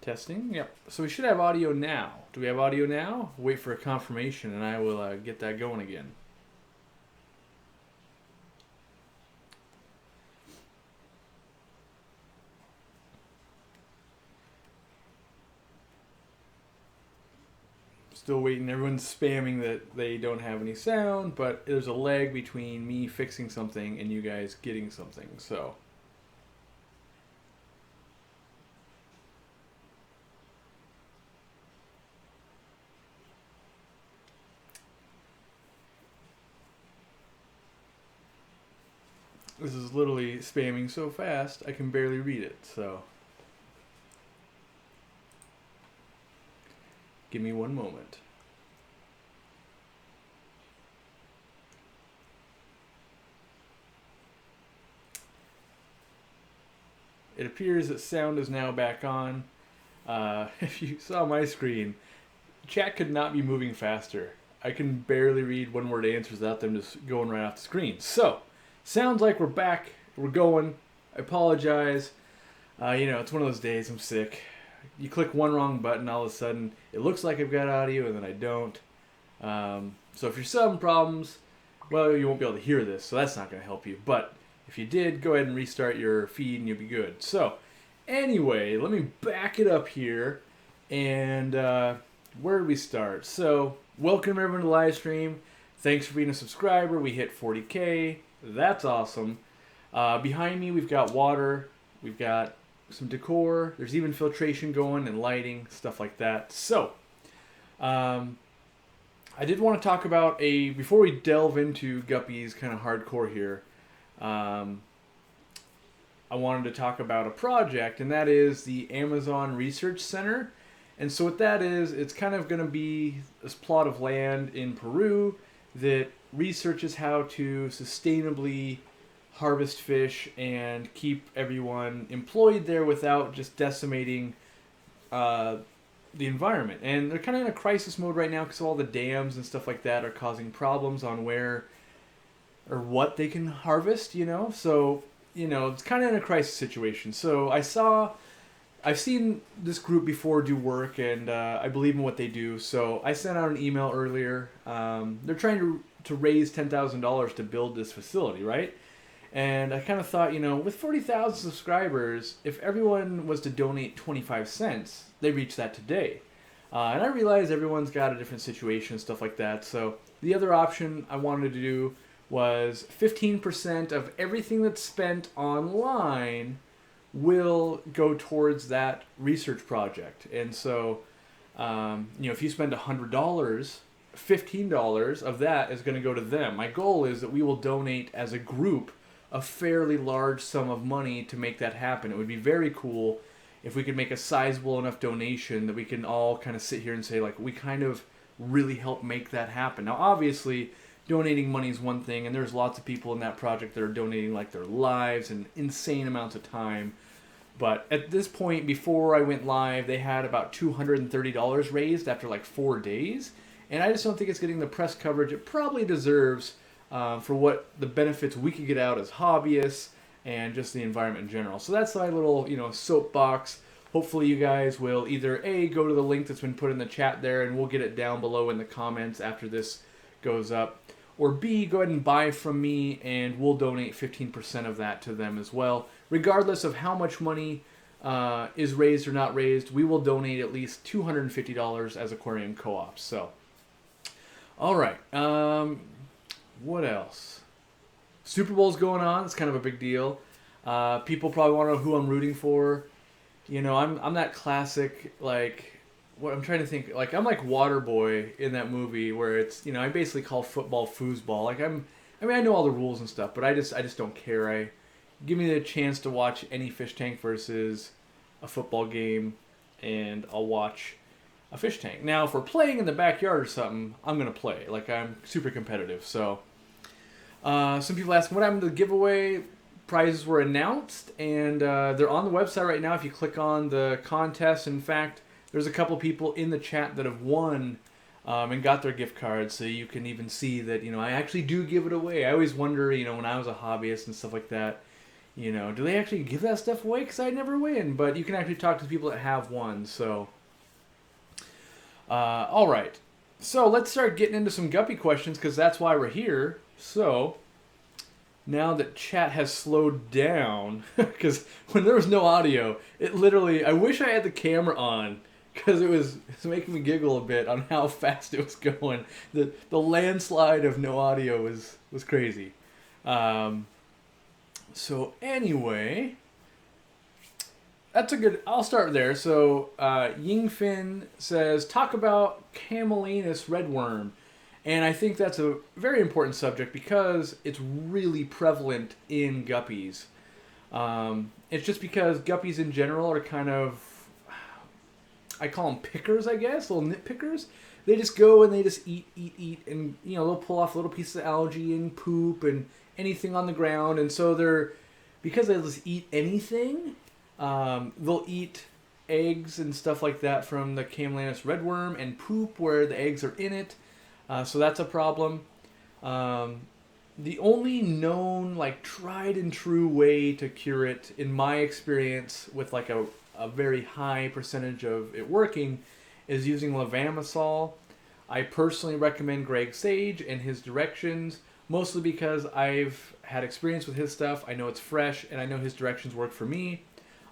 Testing. Yep. So we should have audio now. Do we have audio now? Wait for a confirmation, and I will get that going again. Still waiting. Everyone's spamming that they don't have any sound, but there's a lag between me fixing something and you guys getting something. So this is literally spamming so fast I can barely read it. So give me one moment. It appears that sound is now back on. If you saw my screen, chat could not be moving faster. I can barely read one word answers without them just going right off the screen. So, sounds like we're back. We're going. I apologize. It's one of those days. I'm sick. You click one wrong button, all of a sudden, it looks like I've got audio, and then I don't. So if you're having problems, well, you won't be able to hear this, so that's not going to help you. But if you did, go ahead and restart your feed, and you'll be good. So, anyway, let me back it up here, and where did we start? So, welcome everyone to the live stream. Thanks for being a subscriber. We hit 40K. That's awesome. Behind me, we've got water. We've got some decor. There's even filtration going and lighting, stuff like that. So, I did want to talk about before we delve into Guppy's kind of hardcore here, I wanted to talk about a project, and that is the Amazon Research Center. And so what that is, it's kind of going to be this plot of land in Peru that researches how to sustainably harvest fish and keep everyone employed there without just decimating the environment. And they're kind of in a crisis mode right now because all the dams and stuff like that are causing problems on where or what they can harvest, So, it's kind of in a crisis situation. So I've seen this group before do work, and I believe in what they do. So I sent out an email earlier. They're trying to raise $10,000 to build this facility, right? And I kind of thought, with 40,000 subscribers, if everyone was to donate 25 cents, they reach that today. And I realize everyone's got a different situation and stuff like that. So the other option I wanted to do was 15% of everything that's spent online will go towards that research project. And so, if you spend $100, $15 of that is going to go to them. My goal is that we will donate as a group a fairly large sum of money to make that happen. It would be very cool if we could make a sizable enough donation that we can all kind of sit here and say, like, we kind of really help make that happen. Now, obviously, donating money is one thing, and there's lots of people in that project that are donating like their lives and insane amounts of time. But at this point, before I went live, they had about $230 raised after like 4 days. And I just don't think it's getting the press coverage it probably deserves for what the benefits we could get out as hobbyists and just the environment in general. So that's my little, soapbox. Hopefully you guys will either go to the link that's been put in the chat there, and we'll get it down below in the comments after this goes up, or B, go ahead and buy from me, and we'll donate 15% of that to them as well. Regardless of how much money is raised or not raised, we will donate at least $250 as Aquarium Co-op. So, all right. What else? Super Bowl's going on. It's kind of a big deal. People probably want to know who I'm rooting for. I'm that classic, like, what I'm trying to think, like, I'm like Waterboy in that movie where it's, I basically call football foosball. Like, I know all the rules and stuff, but I just don't care. Give me the chance to watch any fish tank versus a football game, and I'll watch a fish tank. Now, if we're playing in the backyard or something, I'm going to play. Like, I'm super competitive. So, some people ask, what happened to the giveaway? Prizes were announced, and they're on the website right now if you click on the contest. In fact, there's a couple people in the chat that have won and got their gift cards, so you can even see that, I actually do give it away. I always wonder, when I was a hobbyist and stuff like that, Do they actually give that stuff away? Because I never win. But you can actually talk to people that have won. So, all right. So let's start getting into some Guppy questions because that's why we're here. So, now that chat has slowed down, because when there was no audio, it literally, I wish I had the camera on because it was making me giggle a bit on how fast it was going. The landslide of no audio was crazy. So anyway, that's a good. I'll start there. So Yingfin says, talk about Camelinus redworm, and I think that's a very important subject because it's really prevalent in guppies. It's just because guppies in general are kind of, I call them pickers, I guess, little nitpickers. They just go and they just eat, and they'll pull off little pieces of algae and poop and anything on the ground, and so because they'll just eat anything, they'll eat eggs and stuff like that from the Camelinus redworm and poop where the eggs are in it, so that's a problem. The only known, tried and true way to cure it, in my experience, with a very high percentage of it working, is using levamisole. I personally recommend Greg Sage and his directions, mostly because I've had experience with his stuff. I know it's fresh, and I know his directions work for me.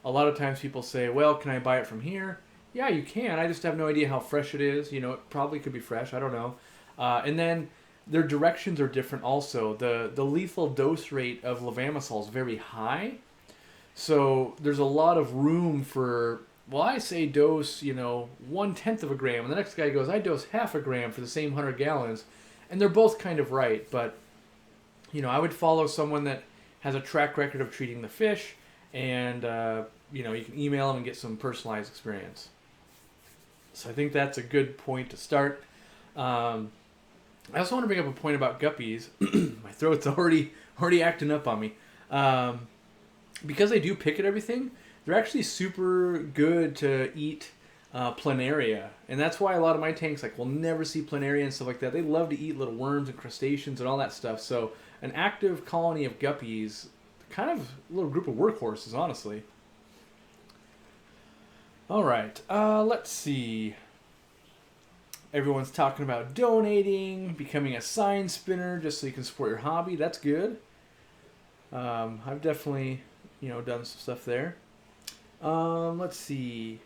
A lot of times people say, well, can I buy it from here? Yeah, you can. I just have no idea how fresh it is. It probably could be fresh. I don't know. And then their directions are different also. The lethal dose rate of levamisole is very high. So there's a lot of room for, well, I say dose, 1/10 of a gram. And the next guy goes, I dose half a gram for the same 100 gallons. And they're both kind of right. But, I would follow someone that has a track record of treating the fish. And, you can email them and get some personalized experience. So I think that's a good point to start. I also want to bring up a point about guppies. My throat's already acting up on me. Because they do pick at everything, they're actually super good to eat planaria. And that's why a lot of my tanks will never see planaria and stuff like that. They love to eat little worms and crustaceans and all that stuff. So an active colony of guppies, kind of a little group of workhorses, honestly. All right, let's see. Everyone's talking about donating, becoming a sign spinner just so you can support your hobby. That's good. I've definitely, done some stuff there. Let's see.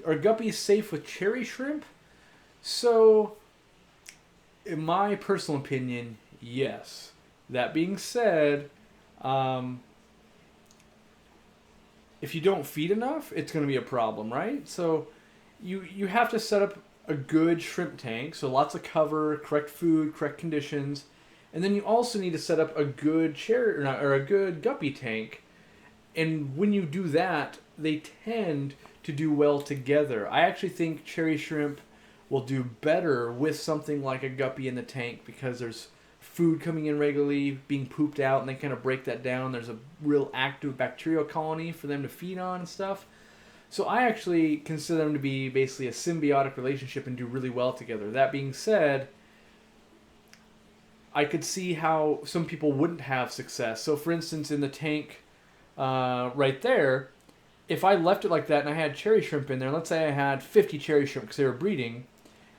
Are guppies safe with cherry shrimp? So, in my personal opinion, yes. That being said, if you don't feed enough, it's going to be a problem, right? So you have to set up a good shrimp tank, so lots of cover, correct food, correct conditions, and then you also need to set up a good a good guppy tank. And when you do that, they tend to do well together. I actually think cherry shrimp will do better with something like a guppy in the tank because there's food coming in regularly, being pooped out, and they kind of break that down. There's a real active bacterial colony for them to feed on and stuff. So I actually consider them to be basically a symbiotic relationship and do really well together. That being said, I could see how some people wouldn't have success. So for instance, in the tank right there, if I left it like that and I had cherry shrimp in there, let's say I had 50 cherry shrimp because they were breeding,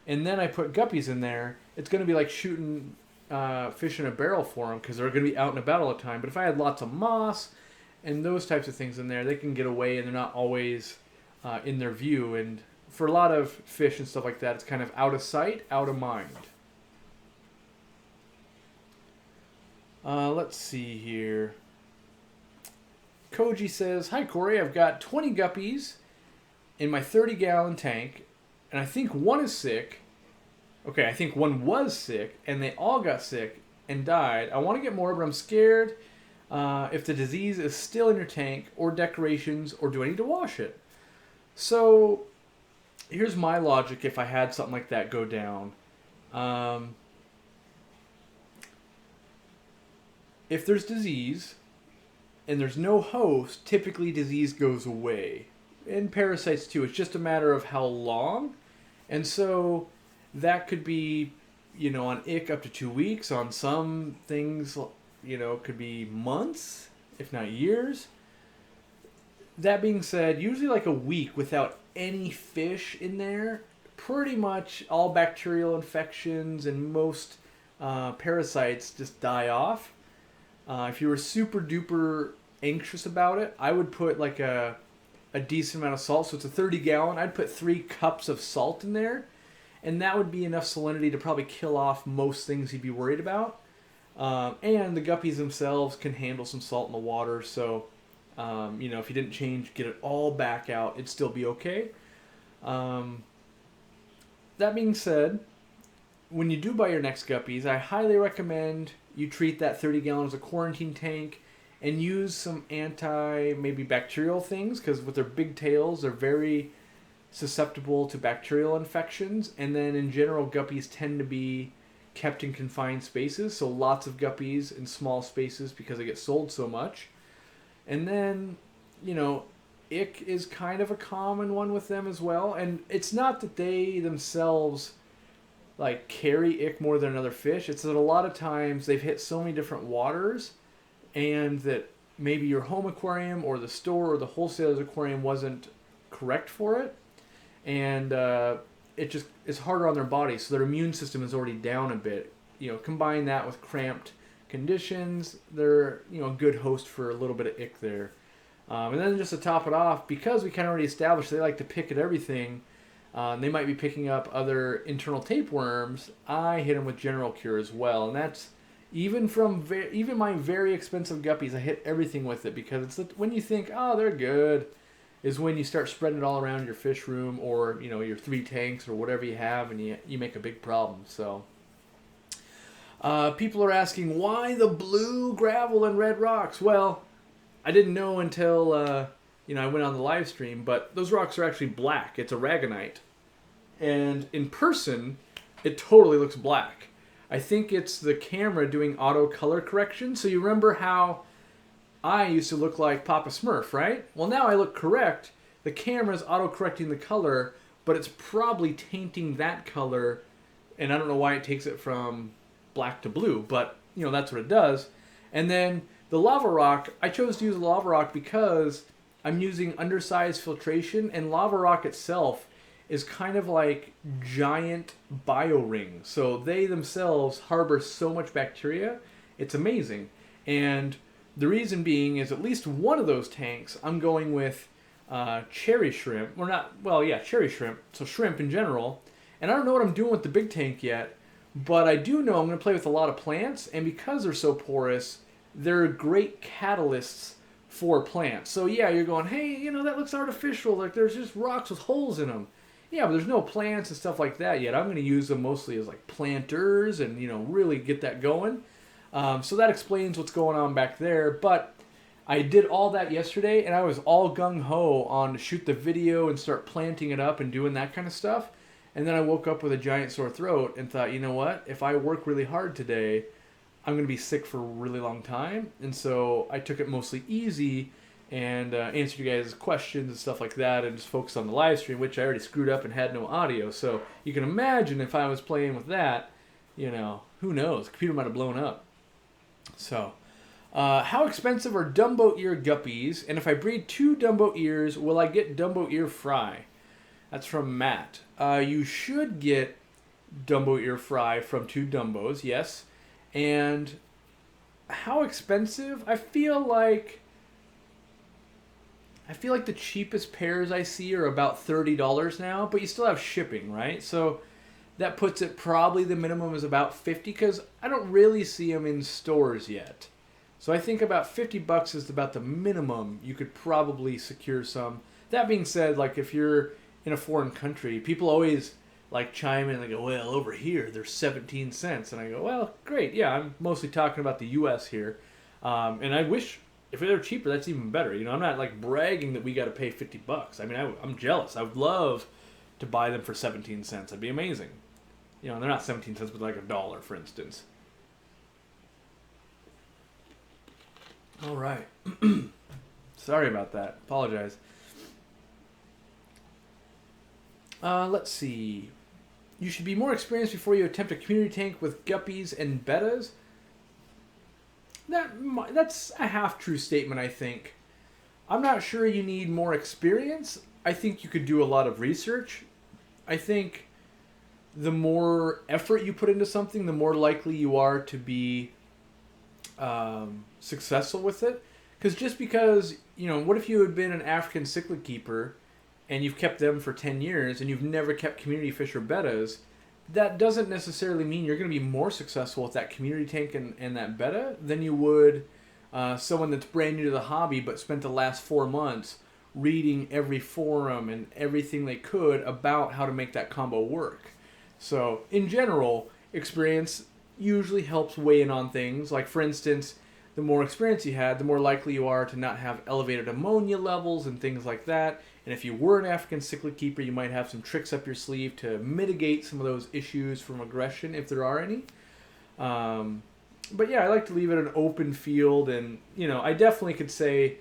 and then I put guppies in there, it's going to be like shooting fish in a barrel for them because they're going to be out and about all the time. But if I had lots of moss and those types of things in there, they can get away and they're not always in their view. And for a lot of fish and stuff like that, it's kind of out of sight, out of mind. Let's see here. Koji says, hi Corey, I've got 20 guppies in my 30-gallon tank, and I think one is sick. Okay, I think one was sick, and they all got sick and died. I want to get more, but I'm scared if the disease is still in your tank, or decorations, or do I need to wash it? So, here's my logic if I had something like that go down. If there's disease, and there's no host, typically disease goes away. And parasites too, it's just a matter of how long. And so that could be, on ick up to 2 weeks. On some things, could be months, if not years. That being said, usually like a week without any fish in there, pretty much all bacterial infections and most parasites just die off. If you were super duper anxious about it, I would put like a decent amount of salt. So it's a 30-gallon. I'd put 3 cups of salt in there, and that would be enough salinity to probably kill off most things you'd be worried about. And the guppies themselves can handle some salt in the water, so if you didn't get it all back out, it'd still be okay. That being said, when you do buy your next guppies, I highly recommend you treat that 30 gallons as a quarantine tank and use some maybe bacterial things, because with their big tails, they're very susceptible to bacterial infections. And then in general, guppies tend to be kept in confined spaces, so lots of guppies in small spaces because they get sold so much. And then, ick is kind of a common one with them as well. And it's not that they themselves like carry ick more than another fish. It's that a lot of times they've hit so many different waters, and that maybe your home aquarium or the store or the wholesaler's aquarium wasn't correct for it. And it's harder on their body, so their immune system is already down a bit. Combine that with cramped conditions, they're a good host for a little bit of ick there. And then just to top it off, because we kind of already established they like to pick at everything, they might be picking up other internal tapeworms. I hit them with General Cure as well, and that's even my very expensive guppies. I hit everything with it, because it's when you think, oh, they're good, is when you start spreading it all around your fish room or your 3 tanks or whatever you have, and you make a big problem. So people are asking, why the blue gravel and red rocks? Well, I didn't know until I went on the live stream, but those rocks are actually black. It's aragonite, and in person it totally looks black. I think it's the camera doing auto color correction. So you remember how I used to look like Papa Smurf, right? Well, now I look correct. The camera's auto-correcting the color, but it's probably tainting that color, and I don't know why it takes it from black to blue, but, that's what it does. And then the lava rock, I chose to use the lava rock because I'm using undersized filtration, and lava rock itself is kind of like giant biorings. So they themselves harbor so much bacteria, it's amazing. And the reason being is at least one of those tanks, I'm going with cherry shrimp. Cherry shrimp. So shrimp in general. And I don't know what I'm doing with the big tank yet, but I do know I'm going to play with a lot of plants. And because they're so porous, they're great catalysts for plants. So yeah, you're going, hey, that looks artificial. Like there's just rocks with holes in them. Yeah, but there's no plants and stuff like that yet. I'm going to use them mostly as like planters and, really get that going. So that explains what's going on back there. But I did all that yesterday, and I was all gung-ho on to shoot the video and start planting it up and doing that kind of stuff. And then I woke up with a giant sore throat and thought, you know what? If I work really hard today, I'm going to be sick for a really long time. And so I took it mostly easy and answered you guys' questions and stuff like that, and just focused on the live stream, which I already screwed up and had no audio. So you can imagine if I was playing with that, who knows? The computer might have blown up. So, how expensive are Dumbo ear guppies? And if I breed 2 Dumbo ears, will I get Dumbo ear fry? That's from Matt. You should get Dumbo ear fry from 2 Dumbos, yes. And how expensive? I feel like the cheapest pairs I see are about $30 now, but you still have shipping, right? So that puts it, probably the minimum is about $50, because I don't really see them in stores yet. So I think about $50 is about the minimum you could probably secure some. That being said, like if you're in a foreign country, people always like chime in and they go, well, over here there's 17 cents. And I go, well, great. Yeah, I'm mostly talking about the US here. And I wish if they're cheaper, that's even better. I'm not like bragging that we got to pay $50. I mean, I'm jealous. I would love to buy them for 17 cents. That'd be amazing. They're not 17 cents, but like $1, for instance. All right. Sorry about that. Apologize. Let's see. You should be more experienced before you attempt a community tank with guppies and bettas. That's a half-true statement, I think. I'm not sure you need more experience. I think you could do a lot of research. I think the more effort you put into something, the more likely you are to be successful with it. Because just because, what if you had been an African cichlid keeper and you've kept them for 10 years and you've never kept community fish or bettas? That doesn't necessarily mean you're going to be more successful with that community tank and that betta than you would someone that's brand new to the hobby but spent the last 4 months reading every forum and everything they could about how to make that combo work. So, in general, experience usually helps weigh in on things. Like, for instance, the more experience you had, the more likely you are to not have elevated ammonia levels and things like that. And if you were an African cichlid keeper, you might have some tricks up your sleeve to mitigate some of those issues from aggression, if there are any. But yeah, I like to leave it an open field, and I definitely could say,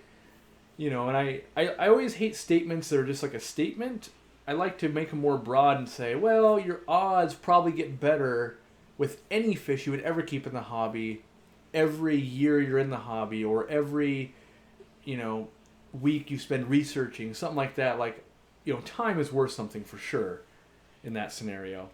and I always hate statements that are just like a statement. I like to make them more broad and say, well, your odds probably get better with any fish you would ever keep in the hobby every year you're in the hobby, or every, week you spend researching, something like that. Like, time is worth something for sure in that scenario.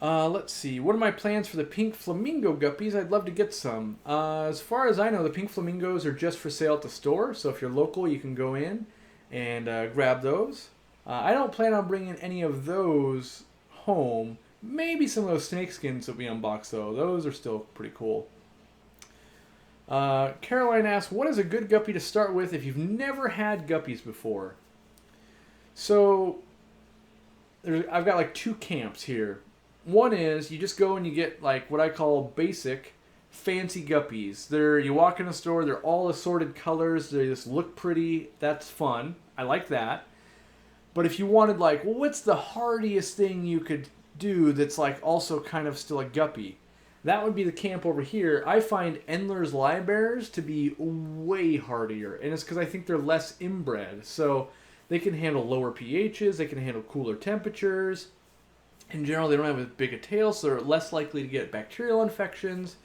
Let's see. What are my plans for the pink flamingo guppies? I'd love to get some. As far as I know, the pink flamingos are just for sale at the store. So if you're local, you can go in and grab those. I don't plan on bringing any of those home. Maybe some of those snake skins that we unboxed, though. Those are still pretty cool. Caroline asks, what is a good guppy to start with if you've never had guppies before? So, I've got like 2 camps here. One is you just go and you get like what I call basic fancy guppies. You walk in a store, they're all assorted colors, they just look pretty. That's fun. I like that. But if you wanted like, well, what's the hardiest thing you could do that's like also kind of still a guppy? That would be the camp over here. I find Endler's Livebearers to be way hardier, and it's because I think they're less inbred. So they can handle lower pHs, they can handle cooler temperatures. In general, they don't have as big a tail, so they're less likely to get bacterial infections.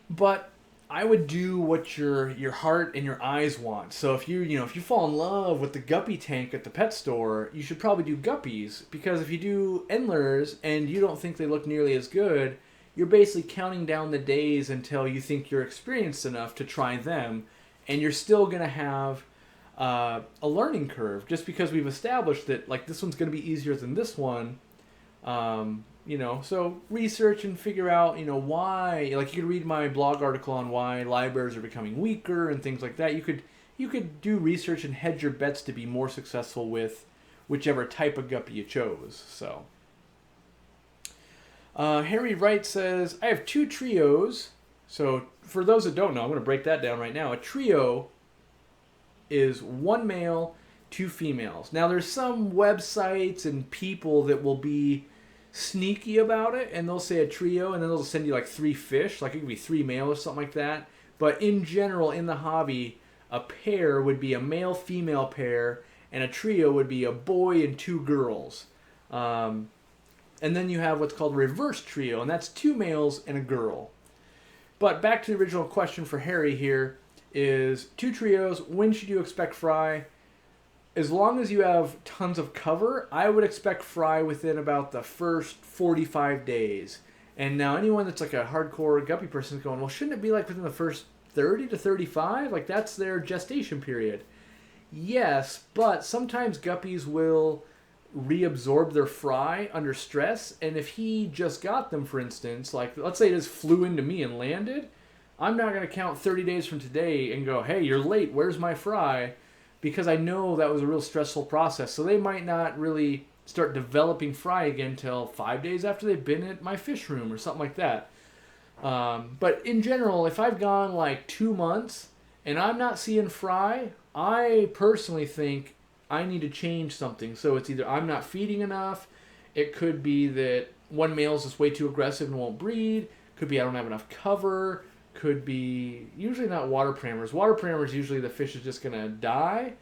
But I would do what your heart and your eyes want. So if you fall in love with the guppy tank at the pet store, you should probably do guppies, because if you do Endlers and you don't think they look nearly as good, you're basically counting down the days until you think you're experienced enough to try them, and you're still going to have a learning curve, just because we've established that like this one's going to be easier than this one. So research and figure out, why. Like, you could read my blog article on why Livebearers are becoming weaker and things like that. You could do research and hedge your bets to be more successful with whichever type of guppy you chose. So Harry Wright says, I have 2 trios. So for those that don't know, I'm going to break that down right now. A trio is 1 male, 2 females. Now, there's some websites and people that will be sneaky about it, and they'll say a trio, and then they'll send you like 3 fish. Like, it could be 3 male or something like that. But in general, in the hobby, a pair would be a male-female pair, and a trio would be a boy and 2 girls. And then you have what's called a reverse trio, and that's 2 males and a girl. But back to the original question for Harry here is 2 trios. When should you expect fry? As long as you have tons of cover, I would expect fry within about the first 45 days. And now anyone that's like a hardcore guppy person is going, well, shouldn't it be like within the first 30 to 35? Like, that's their gestation period. Yes, but sometimes guppies will reabsorb their fry under stress, and if he just got them, for instance, like let's say it just flew into me and landed, I'm not going to count 30 days from today and go, hey, you're late, where's my fry? Because I know that was a real stressful process. So they might not really start developing fry again until 5 days after they've been at my fish room or something like that. But in general, if I've gone like 2 months and I'm not seeing fry, I personally think I need to change something. So it's either I'm not feeding enough, it could be that one male is just way too aggressive and won't breed, could be I don't have enough cover, could be usually not water parameters. Water parameters, usually the fish is just going to die.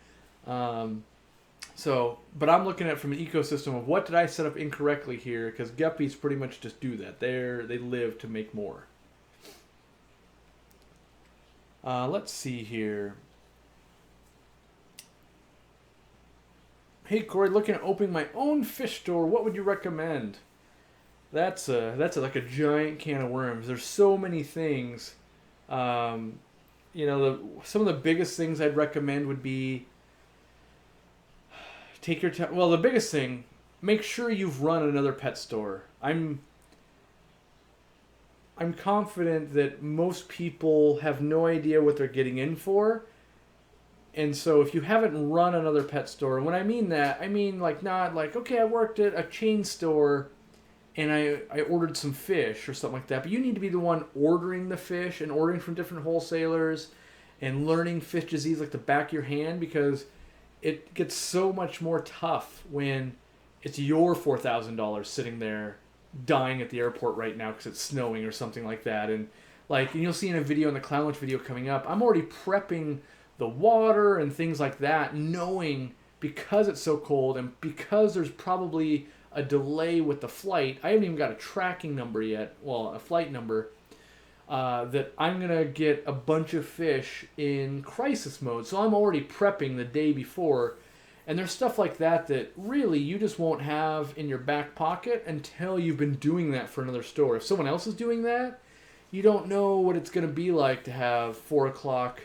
But I'm looking at it from an ecosystem of what did I set up incorrectly here, because guppies pretty much just do that. They live to make more. Let's see here. Hey Corey, looking at opening my own fish store. What would you recommend? Like a giant can of worms. There's so many things. Um, some of the biggest things I'd recommend would be take your time. Well, the biggest thing, make sure you've run another pet store. I'm confident that most people have no idea what they're getting in for. And so if you haven't run another pet store, when I mean that, I mean like not like, okay, I worked at a chain store and I ordered some fish or something like that. But you need to be the one ordering the fish and ordering from different wholesalers and learning fish disease like the back of your hand, because it gets so much more tough when it's your $4,000 sitting there dying at the airport right now because it's snowing or something like that. And you'll see in a video, in the Clown Lunch video coming up, I'm already prepping the water and things like that, knowing because it's so cold and because there's probably a delay with the flight. I haven't even got a tracking number yet, well, a flight number, that I'm going to get a bunch of fish in crisis mode. So I'm already prepping the day before. And there's stuff like that that really you just won't have in your back pocket until you've been doing that for another store. If someone else is doing that, you don't know what it's going to be like to have 4 o'clock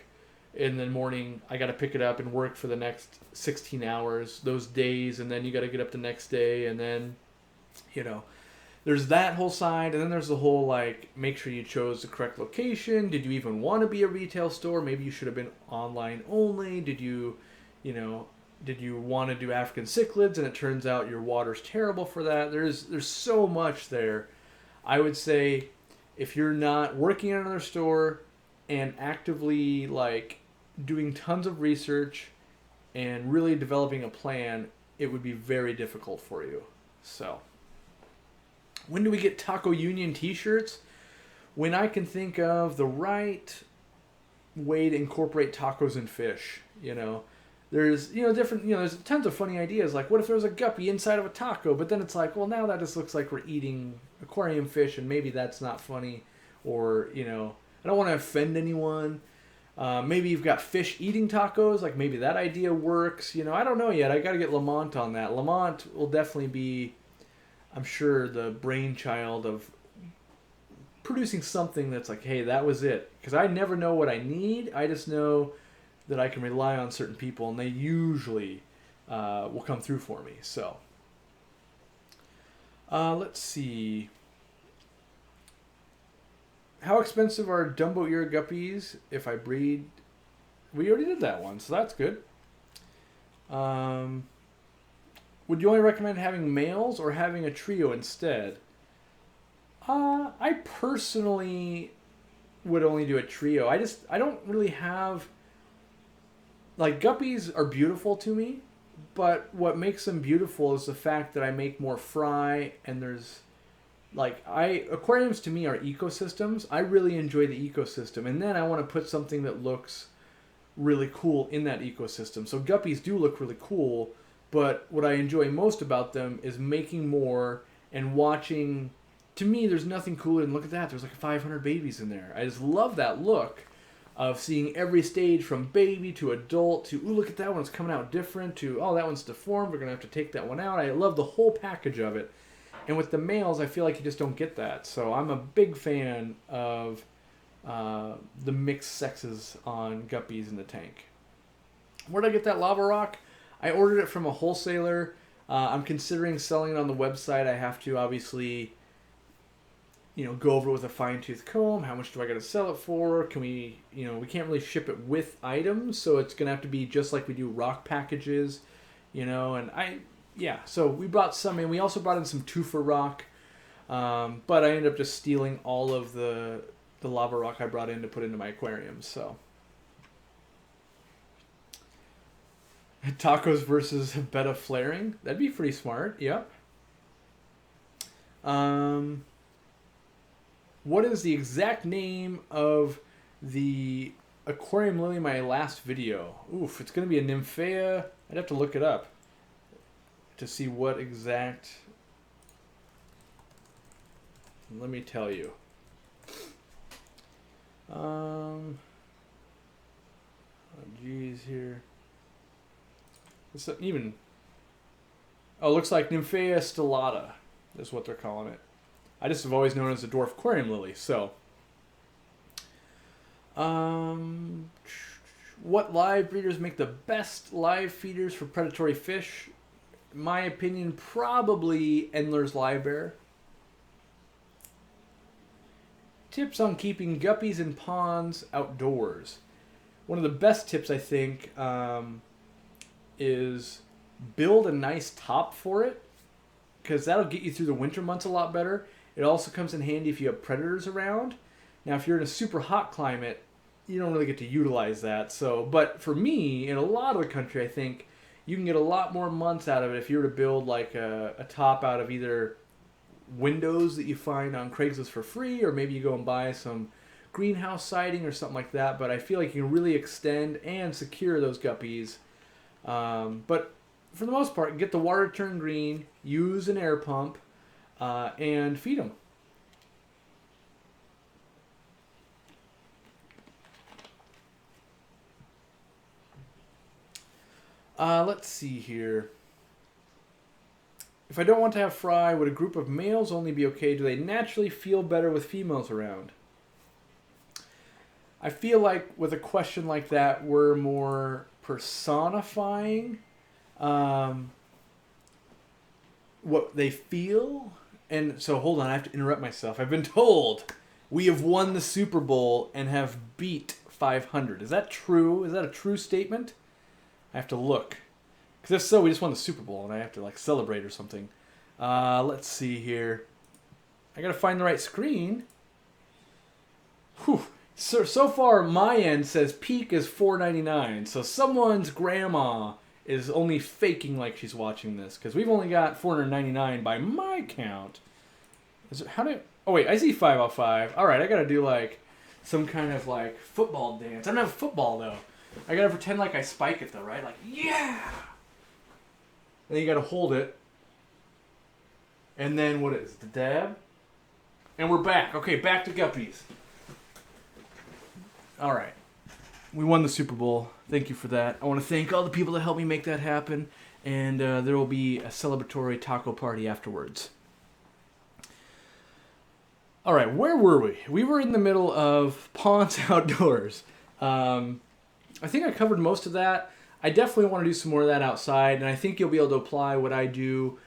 in the morning. I got to pick it up and work for the next 16 hours, those days. And then you got to get up the next day. And then, there's that whole side. And then there's the whole, make sure you chose the correct location. Did you even want to be a retail store? Maybe you should have been online only. Did you want to do African cichlids and it turns out your water's terrible for that? There's so much there. I would say if you're not working in another store and actively doing tons of research and really developing a plan, it would be very difficult for you. So, when do we get Taco Union t-shirts? When I can think of the right way to incorporate tacos and fish, There's, different, there's tons of funny ideas. Like, what if there was a guppy inside of a taco? But then it's like, well, now that just looks like we're eating aquarium fish, and maybe that's not funny. Or, I don't want to offend anyone. Maybe you've got fish eating tacos. Like, maybe that idea works. I don't know yet. I got to get Lamont on that. Lamont will definitely be, I'm sure, the brainchild of producing something that's like, hey, that was it. Because I never know what I need. I just know that I can rely on certain people, and they usually will come through for me. So, let's see. How expensive are Dumbo ear guppies if I breed? We already did that one, so that's good. Would you only recommend having males or having a trio instead? I personally would only do a trio. I don't really have... guppies are beautiful to me, but what makes them beautiful is the fact that I make more fry, and there's aquariums to me are ecosystems. I really enjoy the ecosystem, and then I want to put something that looks really cool in that ecosystem. So guppies do look really cool, but what I enjoy most about them is making more and watching. To me, there's nothing cooler than, look at that, there's 500 babies in there. I just love that look of seeing every stage from baby to adult to, ooh, look at that one, it's coming out different, to, oh, that one's deformed, we're going to have to take that one out. I love the whole package of it. And with the males, I feel like you just don't get that. So I'm a big fan of the mixed sexes on guppies in the tank. Where'd I get that lava rock? I ordered it from a wholesaler. I'm considering selling it on the website. I have to obviously... go over it with a fine-tooth comb. How much do I got to sell it for? Can we, we can't really ship it with items, so it's going to have to be just like we do rock packages, so we brought some in. We also brought in some tufa rock, but I ended up just stealing all of the lava rock I brought in to put into my aquarium, so. Tacos versus betta flaring. That'd be pretty smart, yep. What is the exact name of the aquarium lily in my last video? Oof, it's going to be a Nymphea. I'd have to look it up to see what exact... Let me tell you. Geez, here. It's even. Oh, it looks like Nymphea stellata is what they're calling it. I just have always known it as a dwarf aquarium lily. So, what live breeders make the best live feeders for predatory fish? In my opinion, probably Endler's Livebearer. Tips on keeping guppies in ponds outdoors. One of the best tips, I think, is build a nice top for it, because that'll get you through the winter months a lot better. It also comes in handy if you have predators around. Now, if you're in a super hot climate, you don't really get to utilize that. So, but for me, in a lot of the country, I think you can get a lot more months out of it if you were to build like a top out of either windows that you find on Craigslist for free, or maybe you go and buy some greenhouse siding or something like that. But I feel like you can really extend and secure those guppies. But for the most part, get the water turned green, use an air pump, and feed them. Let's see here. If I don't want to have fry, would a group of males only be okay? Do they naturally feel better with females around? I feel like with a question like that, we're more personifying what they feel. And so, hold on, I have to interrupt myself. I've been told we have won the Super Bowl and have beat 500. Is that true? Is that a true statement? I have to look. Because if so, we just won the Super Bowl and I have to like celebrate or something. Let's see here. I gotta find the right screen. Whew. So far, my end says peak is $4.99. So someone's grandma is only faking like she's watching this, because we've only got $4.99 by my count. Oh wait, I see 5 out of 5. All right, I gotta do like some kind of like football dance. I don't have football though. I gotta pretend like I spike it though, right? Like, yeah. And then you gotta hold it. And then what is it? The dab? And we're back. Okay, back to guppies. All right. We won the Super Bowl. Thank you for that. I want to thank all the people that helped me make that happen. And there will be a celebratory taco party afterwards. All right, where were we? We were in the middle of ponds outdoors. I think I covered most of that. I definitely want to do some more of that outside. And I think you'll be able to apply what I do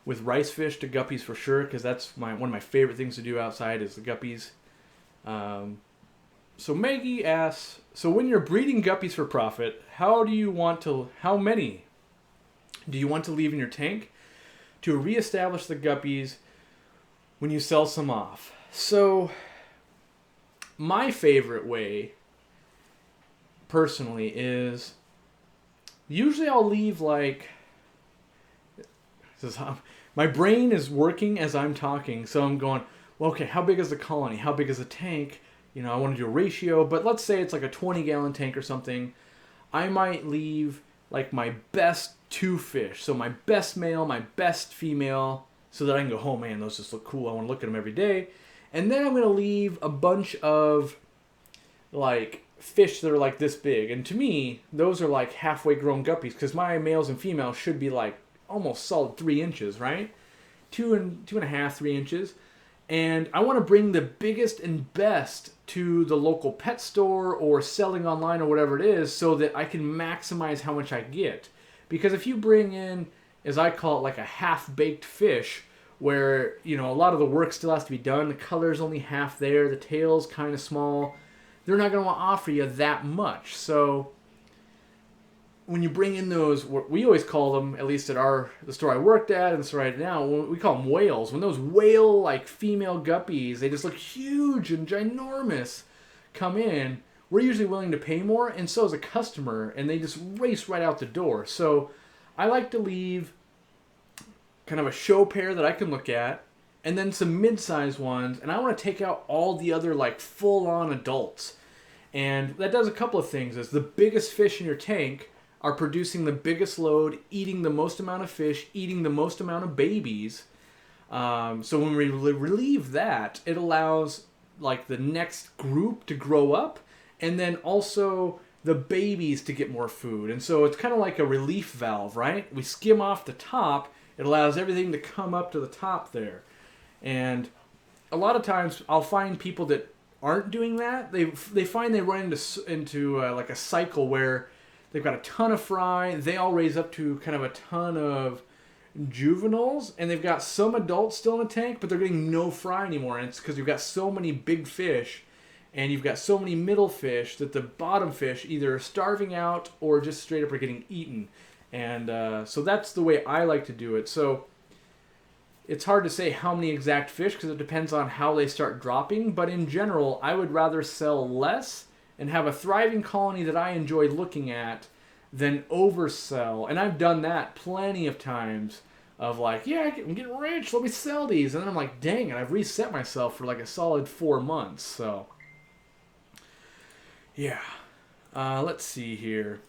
with rice fish to guppies for sure, because that's one of my favorite things to do outside is the guppies. So Maggie asks, so when you're breeding guppies for profit, how many do you want to leave in your tank to reestablish the guppies when you sell some off? So my favorite way, personally, is usually I'll leave like, my brain is working as I'm talking, so I'm going, well, okay, how big is the colony? How big is the tank? You know, I want to do a ratio, but let's say it's like a 20-gallon tank or something. I might leave like my best 2 fish. So my best male, my best female, so that I can go, oh man, those just look cool. I want to look at them every day. And then I'm going to leave a bunch of like fish that are like this big. And to me, those are like halfway grown guppies, because my males and females should be like almost solid 3 inches, right? 2.5, 3 inches. And I want to bring the biggest and best to the local pet store or selling online or whatever it is, so that I can maximize how much I get. Because if you bring in, as I call it, like a half-baked fish, where, you know, a lot of the work still has to be done, the color's only half there, the tail's kind of small, they're not going to want to offer you that much. So when you bring in those, we always call them, at least at the store I worked at and the store right now, we call them whales. When those whale like female guppies, they just look huge and ginormous, come in, we're usually willing to pay more, and so is a customer, and they just race right out the door. So I like to leave kind of a show pair that I can look at, and then some mid-sized ones, and I want to take out all the other like full-on adults. And that does a couple of things. Is the biggest fish in your tank are producing the biggest load, eating the most amount of fish, eating the most amount of babies. So when we relieve that, it allows like the next group to grow up, and then also the babies to get more food. And so it's kind of like a relief valve, right? We skim off the top. It allows everything to come up to the top there. And a lot of times I'll find people that aren't doing that. They find they run into like a cycle where they've got a ton of fry. They all raise up to kind of a ton of juveniles, and they've got some adults still in the tank, but they're getting no fry anymore. And it's because you've got so many big fish, and you've got so many middle fish that the bottom fish either are starving out or just straight up are getting eaten. And so that's the way I like to do it. So it's hard to say how many exact fish because it depends on how they start dropping. But in general, I would rather sell less and have a thriving colony that I enjoy looking at than oversell. And I've done that plenty of times of like, yeah, I'm getting rich, let me sell these. And then I'm like, dang it, I've reset myself for like a solid 4 months. So, yeah. Let's see here.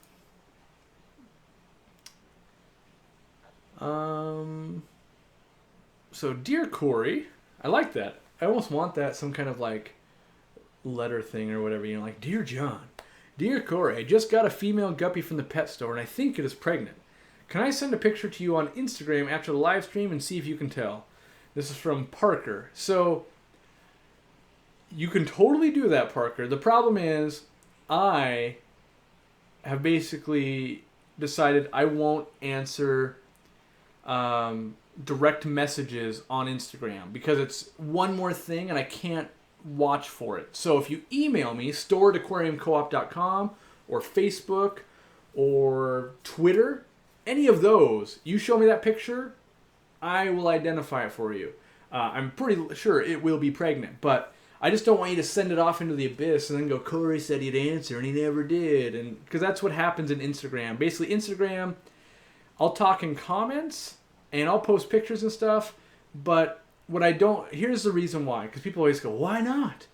So, Dear Corey, I like that. I almost want that, some kind of like letter thing or whatever, you know, like, Dear John, Dear Corey, I just got a female guppy from the pet store and I think it is pregnant. Can I send a picture to you on Instagram after the live stream and see if you can tell? This is from Parker. So, you can totally do that, Parker. The problem is, I have basically decided I won't answer direct messages on Instagram because it's one more thing and I can't watch for it. So if you email me, store@aquariumcoop.com or Facebook or Twitter, any of those, you show me that picture, I will identify it for you. I'm pretty sure it will be pregnant, but I just don't want you to send it off into the abyss and then go, Corey said he'd answer and he never did. And because that's what happens in Instagram. Basically, Instagram, I'll talk in comments and I'll post pictures and stuff, but what I don't, here's the reason why, because people always go, why not?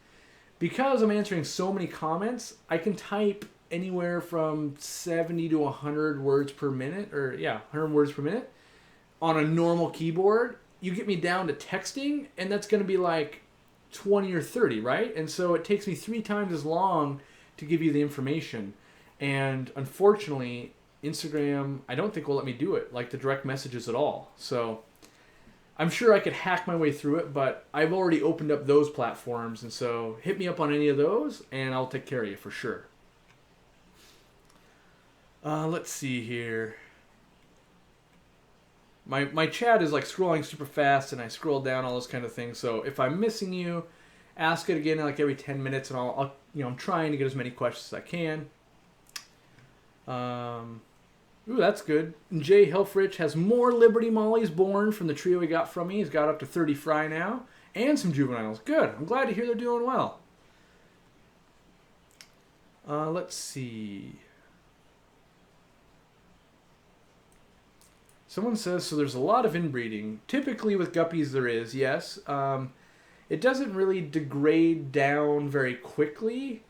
Because I'm answering so many comments, I can type anywhere from 70 to 100 words per minute, or 100 words per minute on a normal keyboard. You get me down to texting, and that's going to be like 20 or 30, right? And so it takes me 3 times as long to give you the information. And unfortunately, Instagram, I don't think will let me do it, like the direct messages at all. So I'm sure I could hack my way through it, but I've already opened up those platforms, and so hit me up on any of those, and I'll take care of you for sure. Let's see here. My chat is like scrolling super fast, and I scroll down all those kind of things. So if I'm missing you, ask it again like every 10 minutes, and I'll I'm trying to get as many questions as I can. Ooh, that's good. And Jay Helfrich has more Liberty Mollies born from the trio he got from me. He's got up to 30 fry now. And some juveniles. Good. I'm glad to hear they're doing well. Let's see. Someone says, so there's a lot of inbreeding. Typically with guppies there is, yes. It doesn't really degrade down very quickly.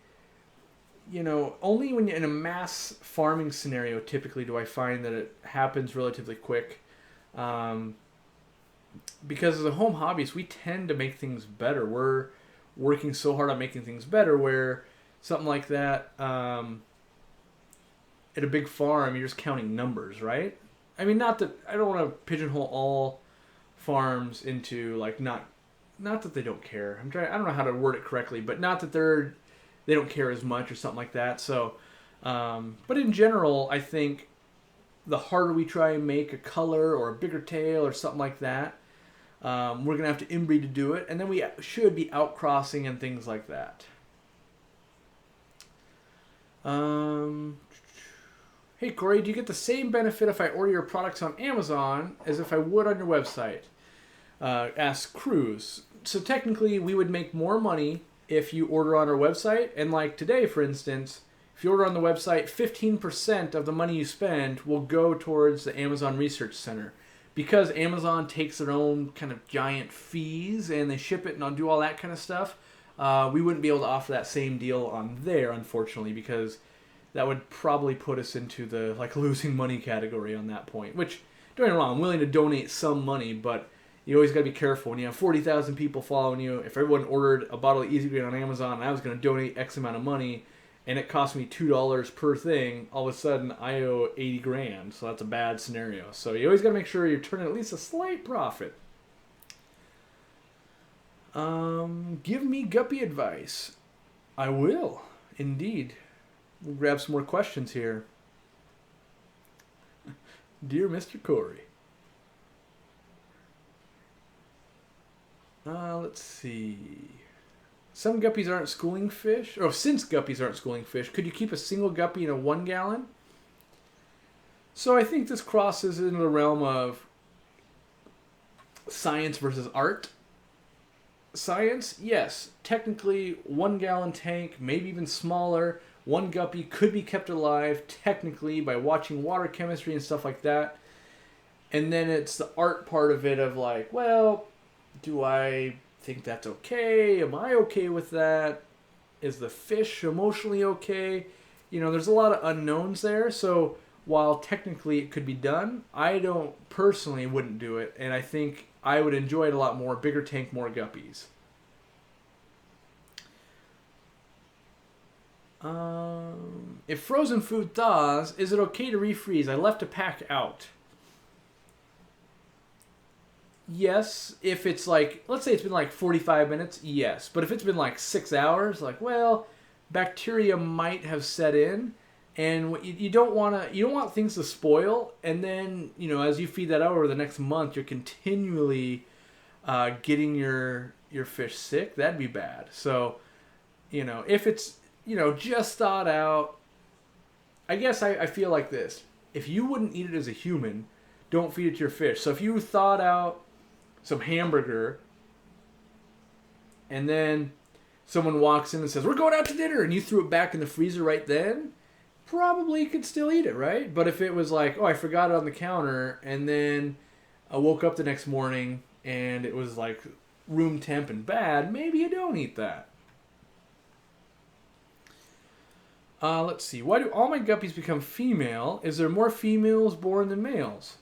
You know, only when you're in a mass farming scenario, typically do I find that it happens relatively quick. Because as a home hobbyist, we tend to make things better. We're working so hard on making things better where something like that, at a big farm, you're just counting numbers, right? I mean, not that, I don't want to pigeonhole all farms into, like, not that they don't care. I don't know how to word it correctly, but not that they don't care as much or something like that. So, but in general, I think the harder we try and make a color or a bigger tail or something like that, we're going to have to inbreed to do it. And then we should be outcrossing and things like that. Hey, Corey, do you get the same benefit if I order your products on Amazon as if I would on your website? Asks Cruz. So technically, we would make more money if you order on our website. And like today, for instance, if you order on the website, 15% of the money you spend will go towards the Amazon Research Center. Because Amazon takes their own kind of giant fees and they ship it and I'll do all that kind of stuff, we wouldn't be able to offer that same deal on there, unfortunately, because that would probably put us into the like losing money category on that point. Which, don't get me wrong, I'm willing to donate some money, but you always got to be careful. When you have 40,000 people following you, if everyone ordered a bottle of Easy Green on Amazon and I was going to donate X amount of money, and it cost me $2 per thing, all of a sudden I owe 80 grand. So that's a bad scenario. So you always got to make sure you're turning at least a slight profit. Give me guppy advice. I will, indeed. We'll grab some more questions here. Dear Mr. Corey. Let's see. Some guppies aren't schooling fish. Or since guppies aren't schooling fish, could you keep a single guppy in a 1 gallon? So I think this crosses into the realm of science versus art. Science, yes. Technically, 1 gallon tank, maybe even smaller. 1 guppy could be kept alive, technically, by watching water chemistry and stuff like that. And then it's the art part of it of like, well, do I think that's okay? Am I okay with that? Is the fish emotionally okay? You know, there's a lot of unknowns there. So while technically it could be done, I don't personally wouldn't do it. And I think I would enjoy it a lot more. Bigger tank, more guppies. If frozen food thaws, is it okay to refreeze? I left a pack out. Yes, if it's like, let's say it's been like 45 minutes, yes. But if it's been like 6 hours, like, well, bacteria might have set in, and you don't want things to spoil, and then, you know, as you feed that out over the next month, you're continually getting your fish sick. That'd be bad. So, you know, if it's, you know, just thawed out, I guess I feel like this. If you wouldn't eat it as a human, don't feed it to your fish. So if you thawed out some hamburger, and then someone walks in and says, we're going out to dinner, and you threw it back in the freezer right then, probably could still eat it, right? But if it was like, oh, I forgot it on the counter, and then I woke up the next morning and it was like room temp and bad, maybe you don't eat that. Let's see. Why do all my guppies become female? Is there more females born than males?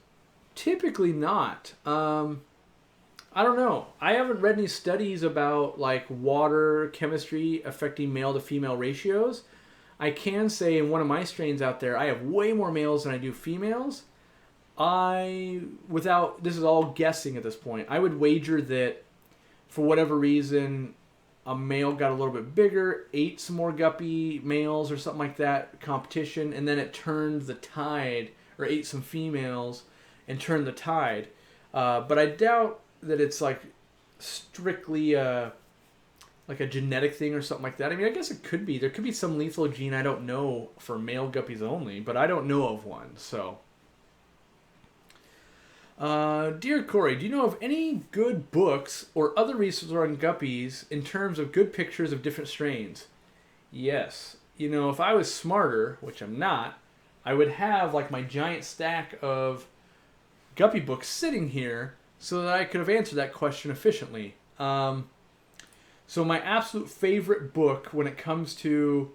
Typically not. I don't know. I haven't read any studies about like water chemistry affecting male to female ratios. I can say in one of my strains out there, I have way more males than I do females. This is all guessing at this point, I would wager that for whatever reason, a male got a little bit bigger, ate some more guppy males or something like that, competition, and then it turned the tide, or ate some females and turned the tide. But I doubt that it's like strictly like a genetic thing or something like that. I mean, I guess it could be. There could be some lethal gene I don't know for male guppies only, but I don't know of one, so. Dear Corey, do you know of any good books or other resources on guppies in terms of good pictures of different strains? Yes. You know, if I was smarter, which I'm not, I would have like my giant stack of guppy books sitting here so that I could have answered that question efficiently. So my absolute favorite book when it comes to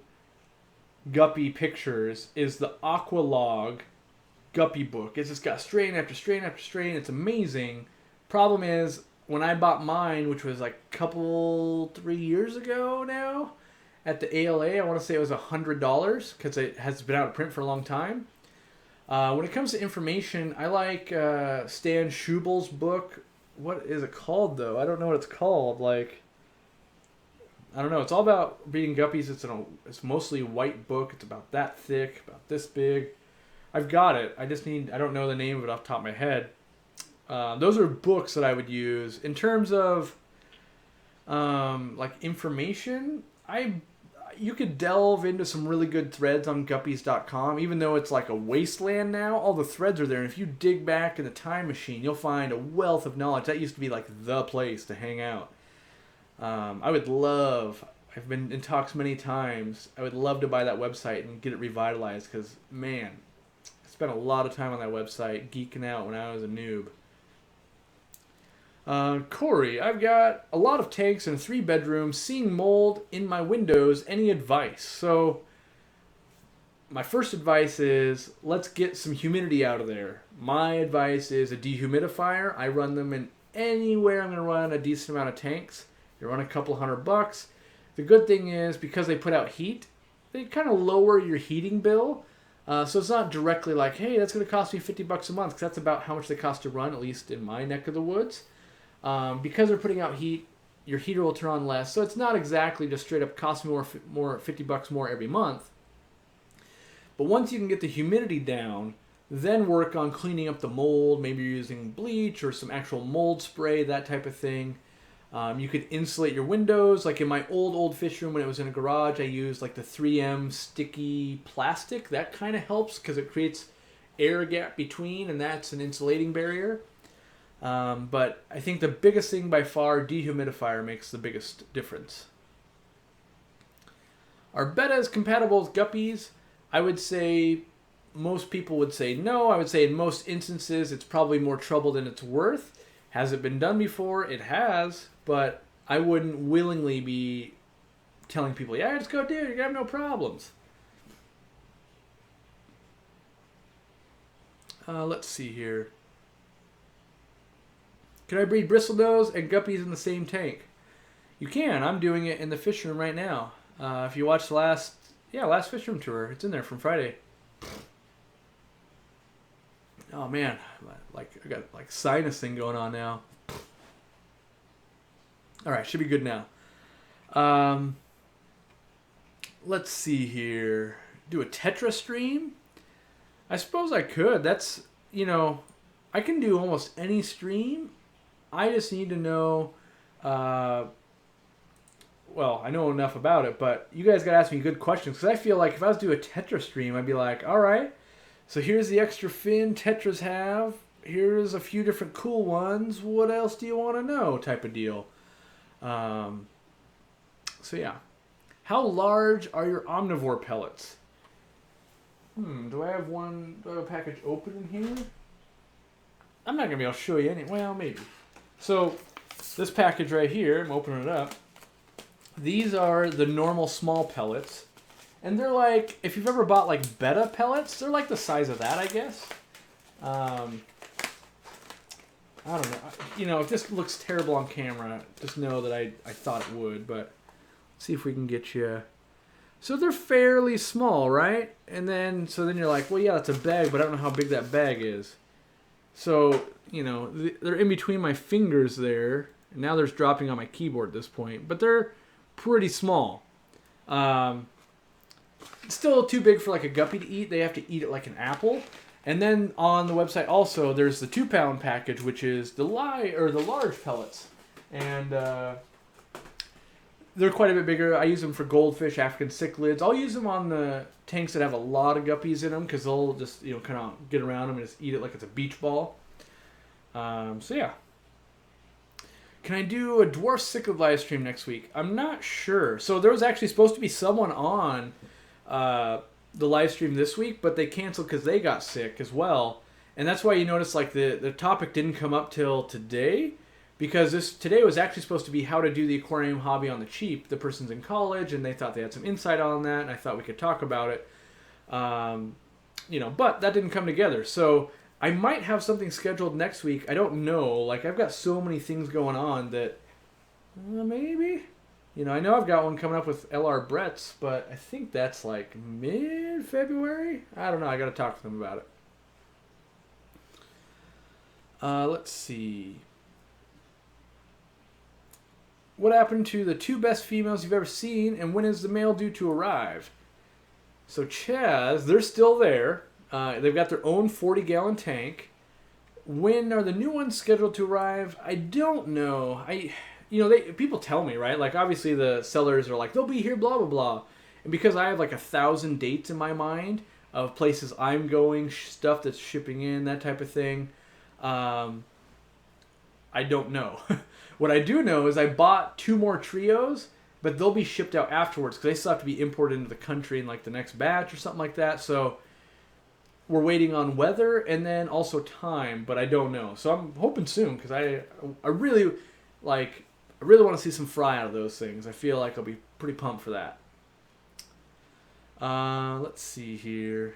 guppy pictures is the Aqualog Guppy book. It's just got strain after strain after strain. It's amazing. Problem is, when I bought mine, which was like 3 years ago now, at the ALA, I want to say it was $100 because it has been out of print for a long time. When it comes to information, I like Stan Schubel's book. What is it called, though? I don't know what it's called. Like, I don't know. It's all about breeding guppies. It's mostly a white book. It's about that thick, about this big. I've got it. I don't know the name of it off the top of my head. Those are books that I would use. In terms of like information, you could delve into some really good threads on guppies.com. Even though it's like a wasteland now, all the threads are there. And if you dig back in the time machine, you'll find a wealth of knowledge. That used to be like the place to hang out. I've been in talks many times. I would love to buy that website and get it revitalized because, man, I spent a lot of time on that website geeking out when I was a noob. Corey, I've got a lot of tanks and 3 bedrooms, seeing mold in my windows. Any advice? So, my first advice is let's get some humidity out of there. My advice is a dehumidifier. I run them in anywhere I'm going to run a decent amount of tanks. You run a couple $100. The good thing is because they put out heat, they kind of lower your heating bill. So it's not directly like, hey, that's going to cost me $50 a month, because that's about how much they cost to run, at least in my neck of the woods. Because they're putting out heat, your heater will turn on less. So it's not exactly just straight up cost me more $50 more every month. But once you can get the humidity down, then work on cleaning up the mold. Maybe you're using bleach or some actual mold spray, that type of thing. You could insulate your windows. Like in my old fish room when it was in a garage, I used like the 3M sticky plastic. That kind of helps because it creates air gap between, and that's an insulating barrier. But I think the biggest thing by far, dehumidifier makes the biggest difference. Are bettas compatible with guppies? I would say most people would say no. I would say in most instances it's probably more trouble than it's worth. Has it been done before? It has, but I wouldn't willingly be telling people, yeah, just go do it, you're going to have no problems. Let's see here. Can I breed bristlenose and guppies in the same tank? You can. I'm doing it in the fish room right now. If you watched the last fish room tour, it's in there from Friday. Oh man, I got sinus thing going on now. All right, should be good now. Let's see here. Do a Tetra stream? I suppose I could. That's, I can do almost any stream. I just need to know, I know enough about it, but you guys got to ask me good questions, because I feel like if I was to do a Tetra stream, I'd be like, all right, so here's the extra fin Tetras have. Here's a few different cool ones. What else do you want to know? Type of deal. So yeah. How large are your omnivore pellets? Do I have a package open in here? I'm not going to be able to show you any. Well, maybe. So this package right here, I'm opening it up. These are the normal small pellets. And they're like, if you've ever bought like betta pellets, they're like the size of that, I guess. I don't know. If this looks terrible on camera, just know that I thought it would. But let's see if we can get you. So they're fairly small, right? And then you're like, well, yeah, that's a bag, but I don't know how big that bag is. So, they're in between my fingers there. And now they're dropping on my keyboard at this point. But they're pretty small. Still too big for like a guppy to eat. They have to eat it like an apple. And then on the website also, there's the 2-pound package, which is the large pellets. And they're quite a bit bigger. I use them for goldfish, African cichlids. I'll use them on the tanks that have a lot of guppies in them, because they'll just kind of get around them and just eat it like it's a beach ball. So yeah. Can I do a dwarf cichlid live stream next week? I'm not sure. So there was actually supposed to be someone on the live stream this week, but they canceled because they got sick as well. And that's why you notice like the topic didn't come up till today, because today was actually supposed to be how to do the aquarium hobby on the cheap. The person's in college and they thought they had some insight on that, and I thought we could talk about it. But that didn't come together. So I might have something scheduled next week. I don't know. Like, I've got so many things going on that maybe. I know I've got one coming up with LR Brett's, but I think that's like mid-February. I don't know. I got to talk to them about it. Let's see. What happened to the 2 best females you've ever seen, and when is the male due to arrive? So Chaz, they're still there. They've got their own 40-gallon tank. When are the new ones scheduled to arrive? I don't know. People tell me, right? Like, obviously the sellers are like, they'll be here, blah, blah, blah. And because I have like 1,000 dates in my mind of places I'm going, stuff that's shipping in, that type of thing, I don't know. What I do know is I bought 2 more trios, but they'll be shipped out afterwards because they still have to be imported into the country in like the next batch or something like that. So we're waiting on weather and then also time, but I don't know. So I'm hoping soon, because I really want to see some fry out of those things. I feel like I'll be pretty pumped for that. Let's see here.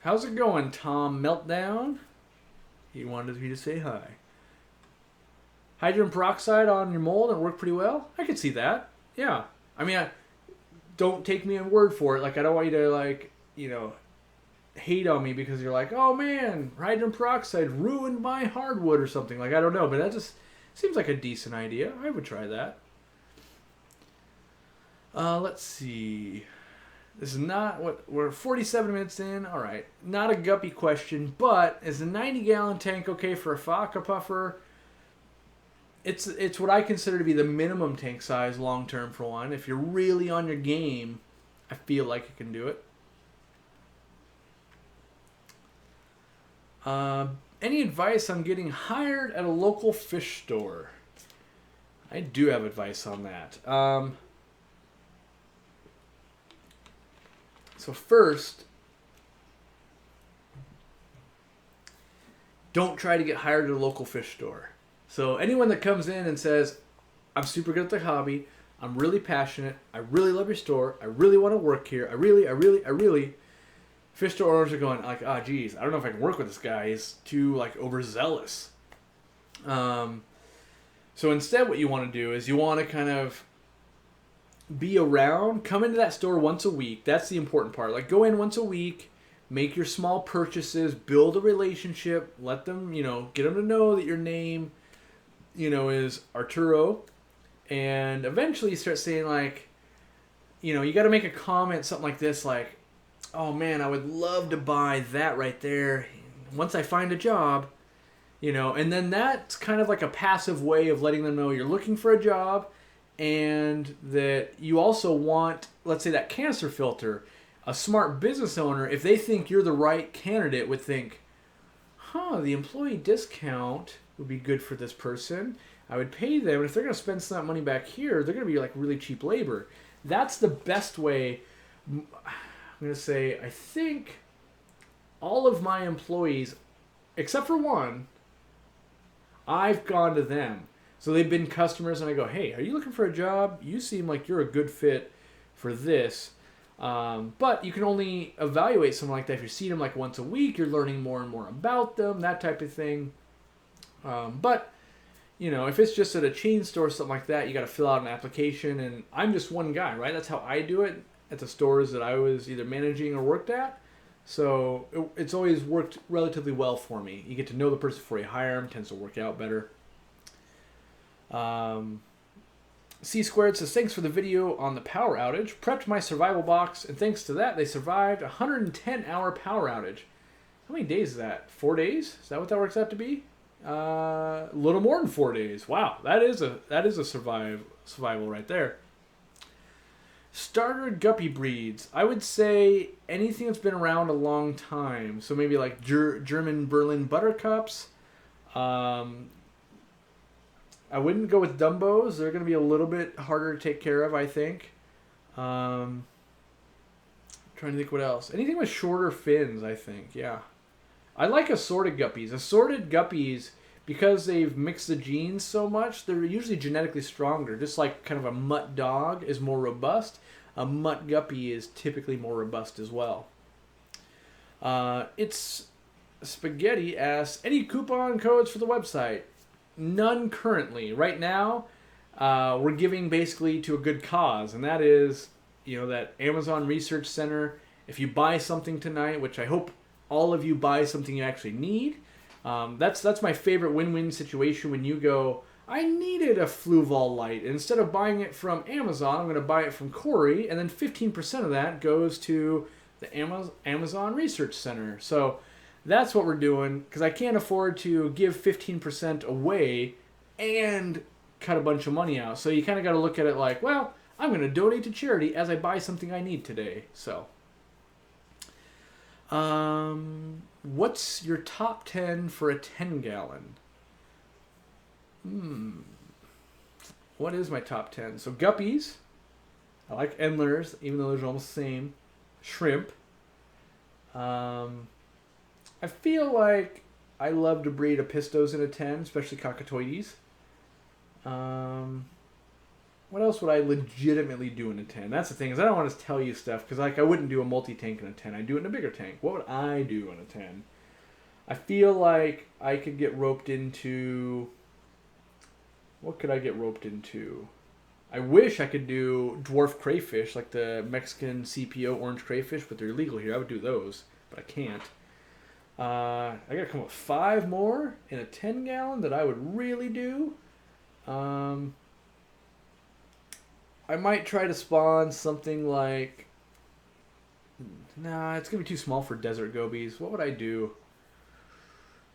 How's it going, Tom Meltdown? He wanted me to say hi. hydrogen peroxide on your mold and it worked pretty well. I could see that. Yeah. I mean, don't take me a word for it. Like, I don't want you to, like, hate on me because you're like, oh man, hydrogen peroxide ruined my hardwood or something. Like, I don't know, but that just seems like a decent idea. I would try that. Let's see. This is not what we're 47 minutes in. All right, not a guppy question, but is a 90-gallon tank okay for a Faka puffer? It's what I consider to be the minimum tank size long term for one. If you're really on your game, I feel like you can do it. Any advice on getting hired at a local fish store? I do have advice on that. So first, don't try to get hired at a local fish store. So anyone that comes in and says, I'm super good at the hobby, I'm really passionate, I really love your store, I really want to work here, I really, fish store owners are going like, oh geez, I don't know if I can work with this guy, he's too like overzealous. So instead what you want to do is you want to kind of be around, come into that store once a week. That's the important part. Like, go in once a week, make your small purchases, build a relationship, let them, get them to know that your name, is Arturo, and eventually you start saying like, you got to make a comment, something like this, like, oh man, I would love to buy that right there once I find a job, and then that's kind of like a passive way of letting them know you're looking for a job and that you also want, let's say, that canister filter. A smart business owner, if they think you're the right candidate, would think, the employee discount would be good for this person. I would pay them, and if they're going to spend some of that money back here, they're going to be like really cheap labor. That's the best way. I'm going to say, I think all of my employees, except for one, I've gone to them. So they've been customers, and I go, hey, are you looking for a job? You seem like you're a good fit for this. But you can only evaluate someone like that if you see them like once a week. You're learning more and more about them, that type of thing. But if it's just at a chain store or something like that, you got to fill out an application. And I'm just one guy, right? That's how I do it at the stores that I was either managing or worked at. So it's always worked relatively well for me. You get to know the person before you hire them. Tends to work out better. C Squared says, thanks for the video on the power outage. Prepped my survival box, and thanks to that, they survived a 110-hour power outage. How many days is that? 4 days? Is that what that works out to be? A little more than 4 days. Wow, that is a survival right there. Starter guppy breeds. I would say anything that's been around a long time. So maybe like German Berlin buttercups. I wouldn't go with Dumbos. They're going to be a little bit harder to take care of, I think. Trying to think what else. Anything with shorter fins, I think. Yeah. I like assorted guppies. Assorted guppies, because they've mixed the genes so much, they're usually genetically stronger. Just like kind of a mutt dog is more robust, a mutt guppy is typically more robust as well. It's Spaghetti asks, any coupon codes for the website? None currently. Right now, we're giving basically to a good cause, and that is, that Amazon Research Center. If you buy something tonight, which I hope all of you buy something you actually need, that's my favorite win-win situation when you go, I needed a Fluval light. And instead of buying it from Amazon, I'm going to buy it from Corey, and then 15% of that goes to the Amazon Research Center. So that's what we're doing, because I can't afford to give 15% away and cut a bunch of money out. So you kind of got to look at it like, well, I'm going to donate to charity as I buy something I need today. So, what's your top 10 for a 10-gallon? What is my top 10? So guppies. I like endlers, even though they're almost the same. Shrimp. I feel like I love to breed Apistos in a 10, especially Cockatoides. What else would I legitimately do in a 10? That's the thing, is I don't want to tell you stuff, because I wouldn't do a multi-tank in a 10. I'd do it in a bigger tank. What would I do in a 10? I feel like I could get roped into What could I get roped into? I wish I could do dwarf crayfish, like the Mexican CPO orange crayfish, but they're illegal here. I would do those, but I can't. I gotta come up with 5 more in a 10-gallon that I would really do. I might try to spawn something like... Nah, it's gonna be too small for desert gobies. What would I do?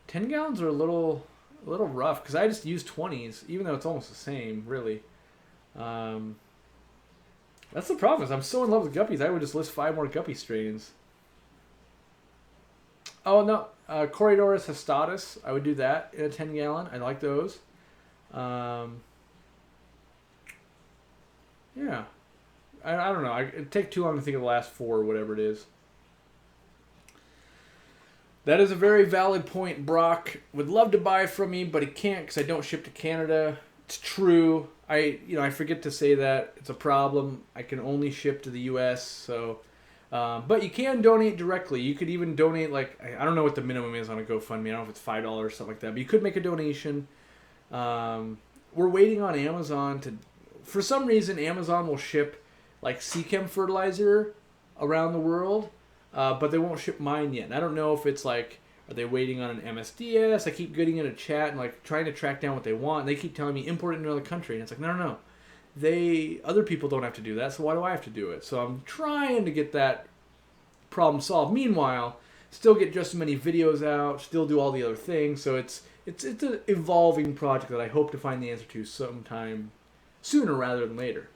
10 gallons are a little rough, because I just use 20s, even though it's almost the same, really. That's the problem, is I'm so in love with guppies, I would just list 5 more guppy strains. Oh, no. Corydoras hastatus. I would do that in a 10-gallon. I like those. Yeah. I don't know. It'd take too long to think of the last 4 or whatever it is. That is a very valid point. Brock would love to buy from me, but he can't because I don't ship to Canada. It's true. I forget to say that. It's a problem. I can only ship to the U.S., so... but you can donate directly. You could even donate, like, I don't know what the minimum is on a GoFundMe. I don't know if it's $5 or something like that. But you could make a donation. We're waiting on Amazon to... For some reason, Amazon will ship, like, Seachem fertilizer around the world. But they won't ship mine yet. And I don't know if it's, like, are they waiting on an MSDS? I keep getting in a chat and, like, trying to track down what they want. And they keep telling me import it into another country. And it's like, no. Other people don't have to do that, so why do I have to do it? So I'm trying to get that problem solved. Meanwhile, still get just as many videos out, still do all the other things. So it's an evolving project that I hope to find the answer to sometime sooner rather than later.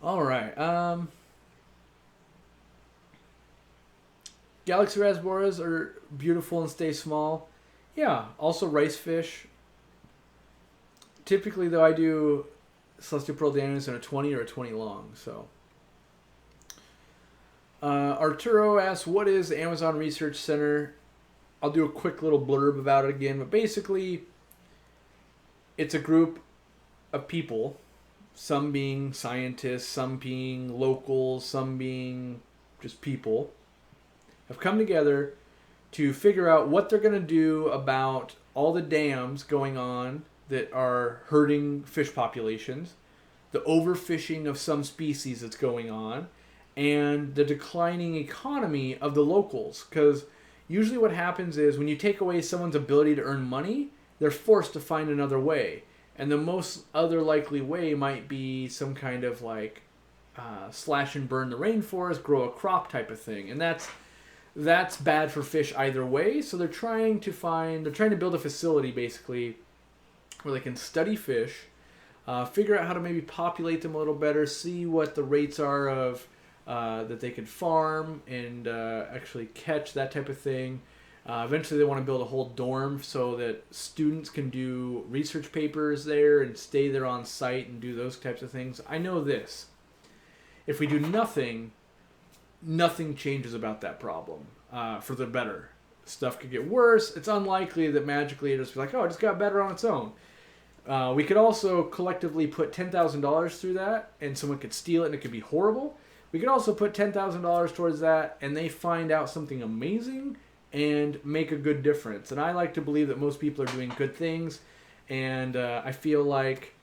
All right. Galaxy rasboras are beautiful and stay small. Yeah, also rice fish. Typically, though, I do Celestial Pearl Daniels in a 20 or a 20 long. So, Arturo asks, what is the Amazon Research Center? I'll do a quick little blurb about it again. But basically, it's a group of people, some being scientists, some being locals, some being just people, have come together to figure out what they're going to do about all the dams going on that are hurting fish populations, the overfishing of some species that's going on, and the declining economy of the locals. Because usually what happens is when you take away someone's ability to earn money, they're forced to find another way. And the most other likely way might be some kind of like slash and burn the rainforest, grow a crop type of thing. And that's bad for fish either way. So they're trying to build a facility basically where they can study fish, figure out how to maybe populate them a little better, see what the rates are of that they could farm and actually catch, that type of thing. Eventually they want to build a whole dorm so that students can do research papers there and stay there on site and do those types of things. I know this. If we do nothing changes about that problem for the better. Stuff could get worse. It's unlikely that magically it'll just be like, oh, it just got better on its own. We could also collectively put $10,000 through that and someone could steal it and it could be horrible. We could also put $10,000 towards that and they find out something amazing and make a good difference. And I like to believe that most people are doing good things, and I feel like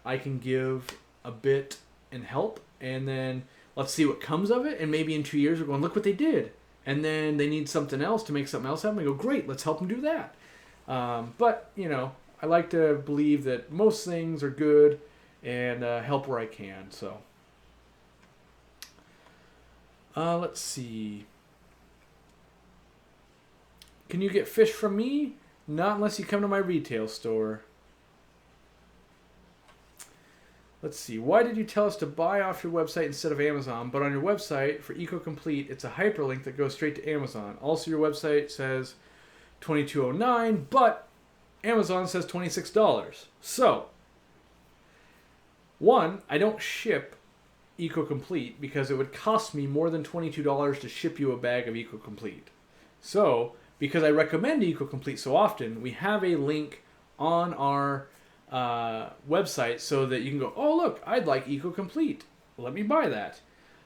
I can give a bit and help, and then let's see what comes of it, and maybe in 2 years we're going, look what they did. And then they need something else to make something else happen. We go, great, let's help them do that. But, I like to believe that most things are good and help where I can. So, let's see. Can you get fish from me? Not unless you come to my retail store. Let's see. Why did you tell us to buy off your website instead of Amazon? But on your website, for EcoComplete, it's a hyperlink that goes straight to Amazon. Also, your website says $22.09, but Amazon says $26. So, one, I don't ship EcoComplete because it would cost me more than $22 to ship you a bag of EcoComplete. So, because I recommend EcoComplete so often, we have a link on our website so that you can go, oh, look, I'd like EcoComplete. Let me buy that.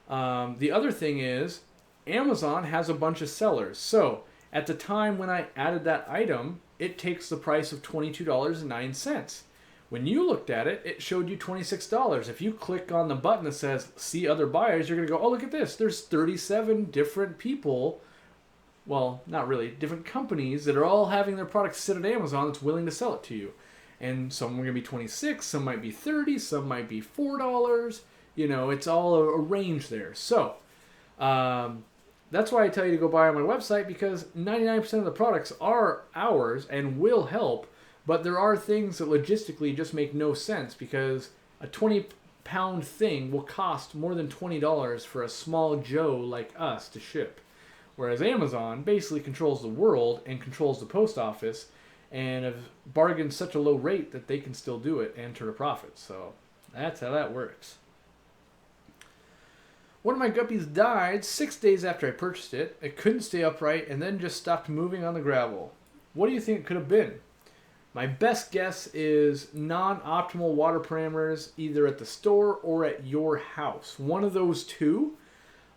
The other thing is, Amazon has a bunch of sellers. So at the time when I added that item, it takes the price of $22.09. When you looked at it, it showed you $26. If you click on the button that says see other buyers, you're going to go, oh, look at this. There's 37 different people, well, not really, different companies that are all having their products sit at Amazon that's willing to sell it to you. And some are going to be 26, some might be 30, some might be $4. You know, it's all a range there. So, that's why I tell you to go buy on my website, because 99% of the products are ours and will help, but there are things that logistically just make no sense, because a 20-pound thing will cost more than $20 for a small Joe like us to ship. Whereas Amazon basically controls the world and controls the post office and have bargained such a low rate that they can still do it and turn a profit. So that's how that works. One of my guppies died 6 days after I purchased it. It couldn't stay upright and then just stopped moving on the gravel. What do you think it could have been? My best guess is non-optimal water parameters either at the store or at your house. One of those two.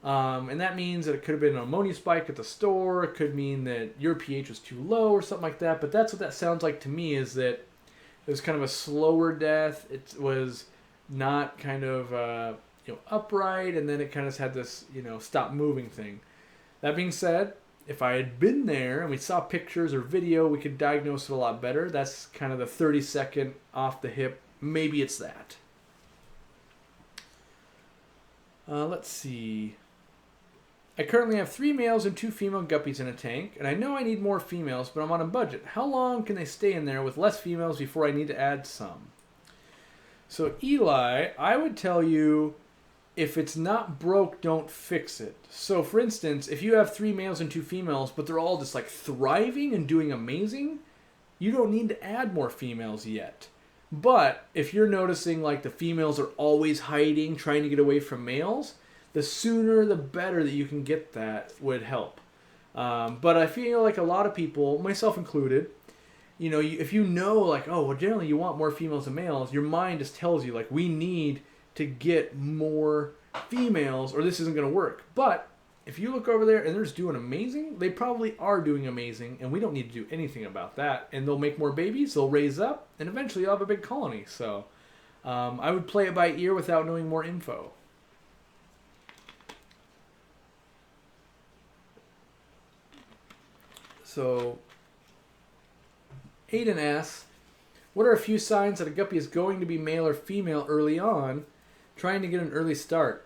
And that means that it could have been an ammonia spike at the store. It could mean that your pH was too low or something like that. But that's what that sounds like to me, is that it was kind of a slower death. It was not kind of upright, and then it kind of had this stop moving thing. That being said, if I had been there and we saw pictures or video, we could diagnose it a lot better. That's kind of the 30-second off the hip. Maybe it's that. Let's see. I currently have 3 males and 2 female guppies in a tank, and I know I need more females, but I'm on a budget. How long can they stay in there with less females before I need to add some? So Eli, I would tell you, if it's not broke, don't fix it. So for instance, if you have 3 males and 2 females, but they're all just like thriving and doing amazing, you don't need to add more females yet. But if you're noticing like the females are always hiding, trying to get away from males, the sooner the better that you can get that would help. But I feel like a lot of people, myself included, if you know like, oh, well, generally you want more females than males, your mind just tells you like, we need to get more females or this isn't going to work. But if you look over there and they're just doing amazing, they probably are doing amazing, and we don't need to do anything about that. And they'll make more babies, they'll raise up, and eventually you'll have a big colony. So I would play it by ear without knowing more info. So Aiden asks, what are a few signs that a guppy is going to be male or female early on, trying to get an early start?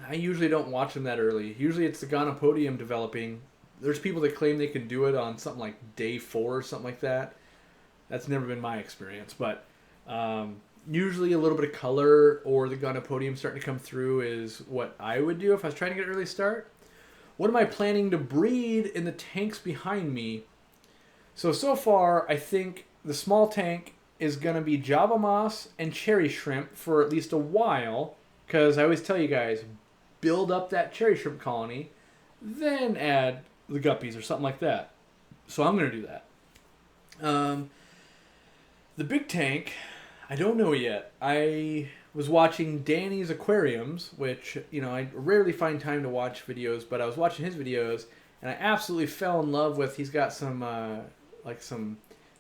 I usually don't watch them that early. Usually it's the gonopodium developing. There's people that claim they can do it on something like day 4 or something like that. That's never been my experience. But usually a little bit of color or the gonopodium starting to come through is what I would do if I was trying to get an early start. What am I planning to breed in the tanks behind me? So far, I think the small tank is going to be Java moss and cherry shrimp for at least a while, because I always tell you guys, build up that cherry shrimp colony, then add the guppies or something like that. So I'm going to do that. The big tank, I don't know yet. I was watching Danny's Aquariums, which, I rarely find time to watch videos, but I was watching his videos, and I absolutely fell in love with, he's got some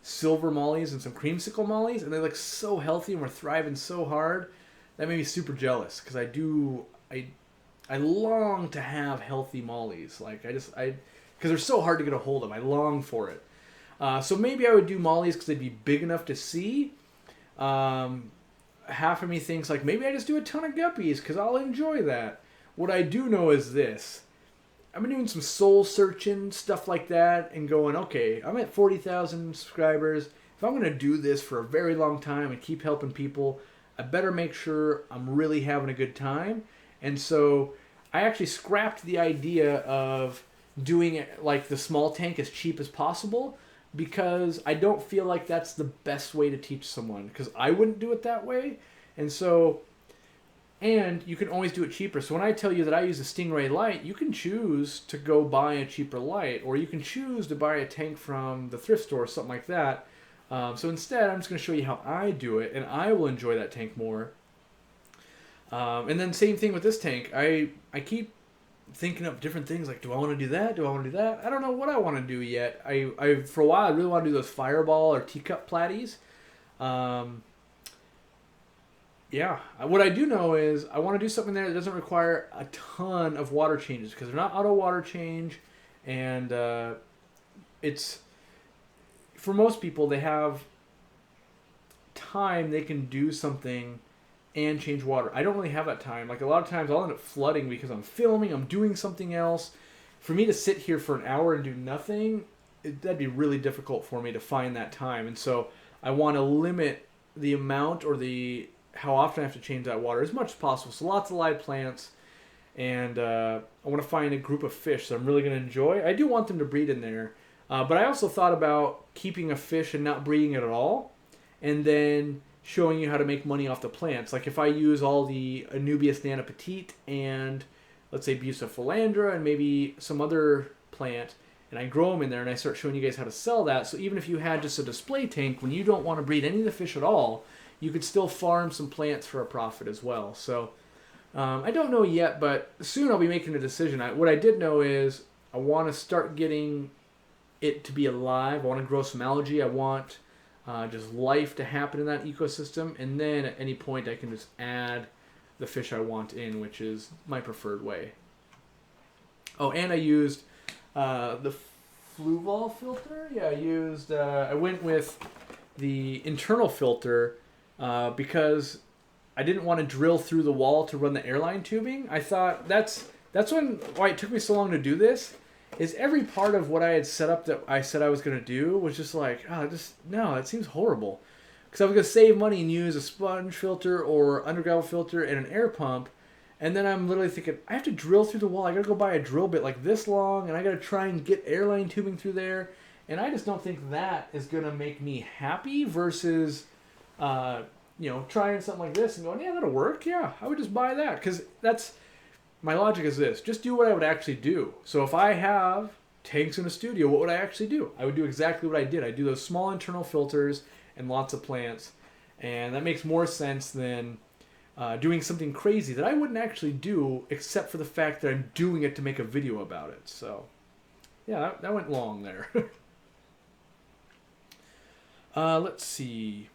silver mollies and some creamsicle mollies, and they look so healthy and we're thriving so hard. That made me super jealous, because I long to have healthy mollies. Because they're so hard to get a hold of. I long for it. So maybe I would do mollies because they'd be big enough to see. Half of me thinks like maybe I just do a ton of guppies because I'll enjoy that. What I do know is this. I've been doing some soul searching, stuff like that, and going, okay, I'm at 40,000 subscribers. If I'm going to do this for a very long time and keep helping people, I better make sure I'm really having a good time. And so I actually scrapped the idea of doing it like the small tank as cheap as possible, because I don't feel like that's the best way to teach someone, because I wouldn't do it that way. And you can always do it cheaper. So when I tell you that I use a Stingray light, you can choose to go buy a cheaper light, or you can choose to buy a tank from the thrift store or something like that. So instead, I'm just going to show you how I do it, and I will enjoy that tank more. And then same thing with this tank. I keep thinking of different things like, do I want to do that? Do I want to do that? I don't know what I want to do yet. I for a while I really want to do those fireball or teacup platies. Um, yeah, what I do know is I want to do something there that doesn't require a ton of water changes because they're not auto water change, and it's for most people they have time they can do something and change water. I don't really have that time. Like a lot of times I'll end up flooding because I'm filming, I'm doing something else. For me to sit here for an hour and do nothing, that'd be really difficult for me to find that time. And so I want to limit the amount or the how often I have to change that water as much as possible. So lots of live plants, and I want to find a group of fish that I'm really going to enjoy. I do want them to breed in there, but I also thought about keeping a fish and not breeding it at all, and then showing you how to make money off the plants. Like if I use all the Anubias nana petite and let's say Bucephalandra and maybe some other plant, and I grow them in there and I start showing you guys how to sell that. So even if you had just a display tank, when you don't want to breed any of the fish at all, you could still farm some plants for a profit as well. So I don't know yet, but soon I'll be making a decision. What I did know is I want to start getting it to be alive. I want to grow some algae. I want just life to happen in that ecosystem, and then at any point I can just add the fish I want in, which is my preferred way. Oh, and I used the Fluval filter. Yeah, I went with the internal filter because I didn't want to drill through the wall to run the airline tubing. I thought that's why it took me so long to do this. Is every part of what I had set up that I said I was going to do was just like, no, it seems horrible. Because I was going to save money and use a sponge filter or undergravel filter and an air pump. And then I'm literally thinking, I have to drill through the wall. I got to go buy a drill bit like this long, and I got to try and get airline tubing through there. And I just don't think that is going to make me happy versus, trying something like this and going, yeah, that'll work. Yeah, I would just buy that. Because my logic is this. Just do what I would actually do. So if I have tanks in a studio, what would I actually do? I would do exactly what I did. I do those small internal filters and lots of plants. And that makes more sense than doing something crazy that I wouldn't actually do except for the fact that I'm doing it to make a video about it. So, yeah, that went long there. Let's see.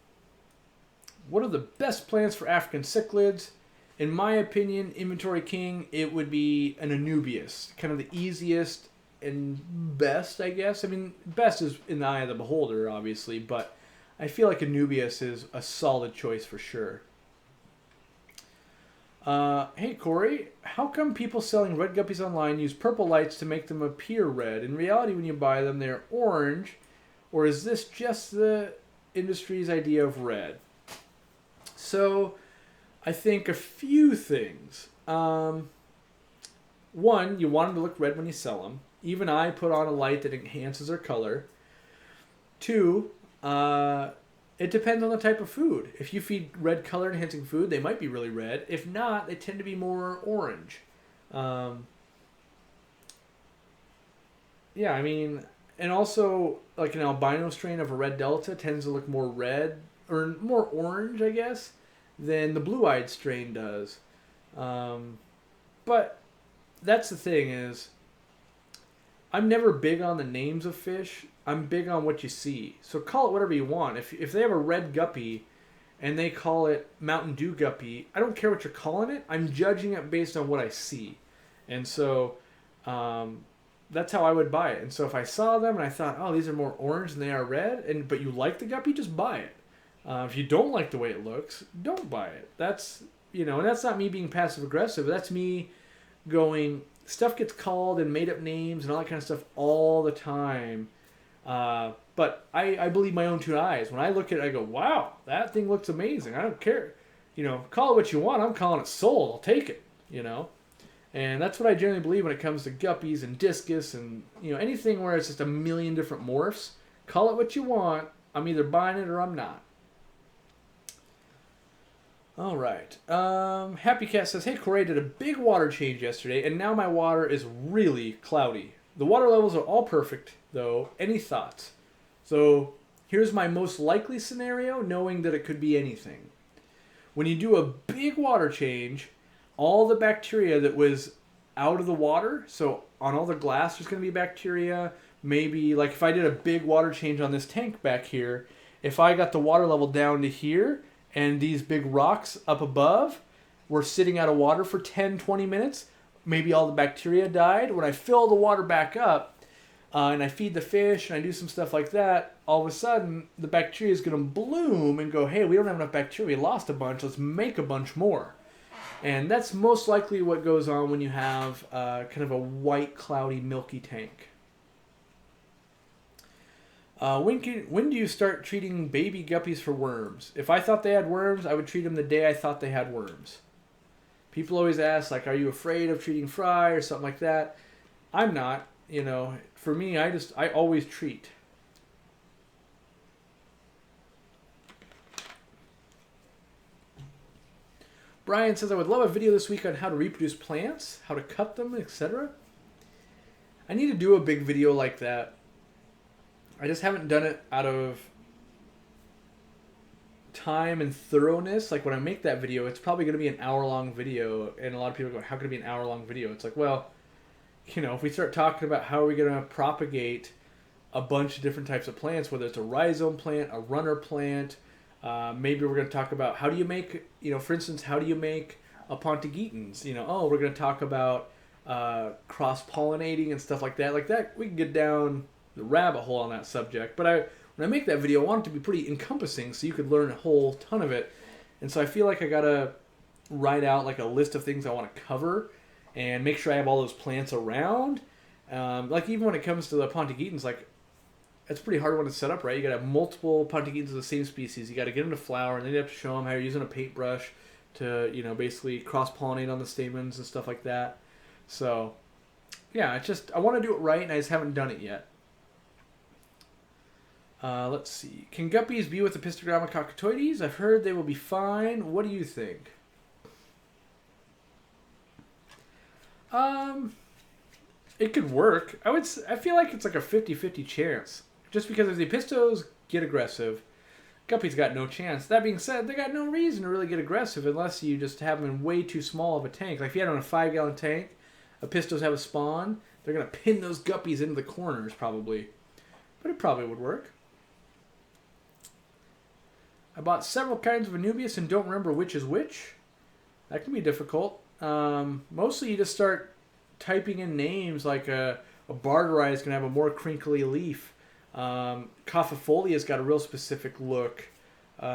What are the best plants for African cichlids? In my opinion, Inventory King, it would be an Anubias. Kind of the easiest and best, I guess. I mean, best is in the eye of the beholder, obviously, but I feel like Anubias is a solid choice for sure. Hey, Corey, how come people selling red guppies online use purple lights to make them appear red? In reality, when you buy them, they're orange. Or is this just the industry's idea of red? So I think a few things. One, you want them to look red when you sell them. Even I put on a light that enhances their color. Two, it depends on the type of food. If you feed red color enhancing food, they might be really red. If not, they tend to be more orange. Yeah, I mean, and also like an albino strain of a red delta tends to look more red or more orange, I guess, than the blue-eyed strain does. But that's the thing is, I'm never big on the names of fish. I'm big on what you see. So call it whatever you want. If they have a red guppy and they call it Mountain Dew guppy, I don't care what you're calling it. I'm judging it based on what I see. And so that's how I would buy it. And so if I saw them and I thought, oh, these are more orange than they are red, but you like the guppy, just buy it. If you don't like the way it looks, don't buy it. That's, and that's not me being passive aggressive. That's me going, stuff gets called and made up names and all that kind of stuff all the time. But I believe my own two eyes. When I look at it, I go, wow, that thing looks amazing. I don't care. Call it what you want. I'm calling it sold. I'll take it, And that's what I generally believe when it comes to guppies and discus and, anything where it's just a million different morphs. Call it what you want. I'm either buying it or I'm not. All right. Happy Cat says, hey, Corey, did a big water change yesterday, and now my water is really cloudy. The water levels are all perfect, though. Any thoughts? So here's my most likely scenario, knowing that it could be anything. When you do a big water change, all the bacteria that was out of the water. So on all the glass, there's going to be bacteria. Maybe like if I did a big water change on this tank back here, if I got the water level down to here and these big rocks up above were sitting out of water for 10, 20 minutes, maybe all the bacteria died. When I fill the water back up and I feed the fish and I do some stuff like that, all of a sudden the bacteria is going to bloom and go, hey, we don't have enough bacteria. We lost a bunch. Let's make a bunch more. And that's most likely what goes on when you have kind of a white, cloudy, milky tank. When do you start treating baby guppies for worms? If I thought they had worms, I would treat them the day I thought they had worms. People always ask, like, are you afraid of treating fry or something like that? I'm not. You know, for me, I always treat. Brian says, I would love a video this week on how to reproduce plants, how to cut them, etc. I need to do a big video like that. I just haven't done it out of time and thoroughness. Like when I make that video, it's probably going to be an hour-long video, and a lot of people go, how could it be an hour-long video? It's like, well, you know, if we start talking about how are we going to propagate a bunch of different types of plants, whether it's a rhizome plant, a runner plant, maybe we're going to talk about how do you make, you know, for instance, how do you make a Pontigitans? You know, we're going to talk about cross-pollinating and stuff like that. Like that, we can get down the rabbit hole on that subject. But when I make that video, I want it to be pretty encompassing so you could learn a whole ton of it. And so I feel like I got to write out like a list of things I want to cover and make sure I have all those plants around. Like even when it comes to the Pontigitans, like it's a pretty hard one to set up, right? You got to have multiple Pontigitans of the same species. You got to get them to flower, and then you have to show them how you're using a paintbrush to, you know, basically cross-pollinate on the stamens and stuff like that. So, yeah, it's just, I want to do it right, and I just haven't done it yet. Let's see. Can guppies be with the Pistogramma cockatoides? I've heard they will be fine. What do you think? It could work. I feel like it's like a 50-50 chance. Just because if the pistos get aggressive, guppies got no chance. That being said, they got no reason to really get aggressive unless you just have them in way too small of a tank. Like if you had them in a 5-gallon tank, the pistos have a spawn, they're going to pin those guppies into the corners probably. But it probably would work. I bought several kinds of Anubias and don't remember which is which. That can be difficult. Mostly you just start typing in names like a Barterii is going to have a more crinkly leaf. Cophifolia's got a real specific look.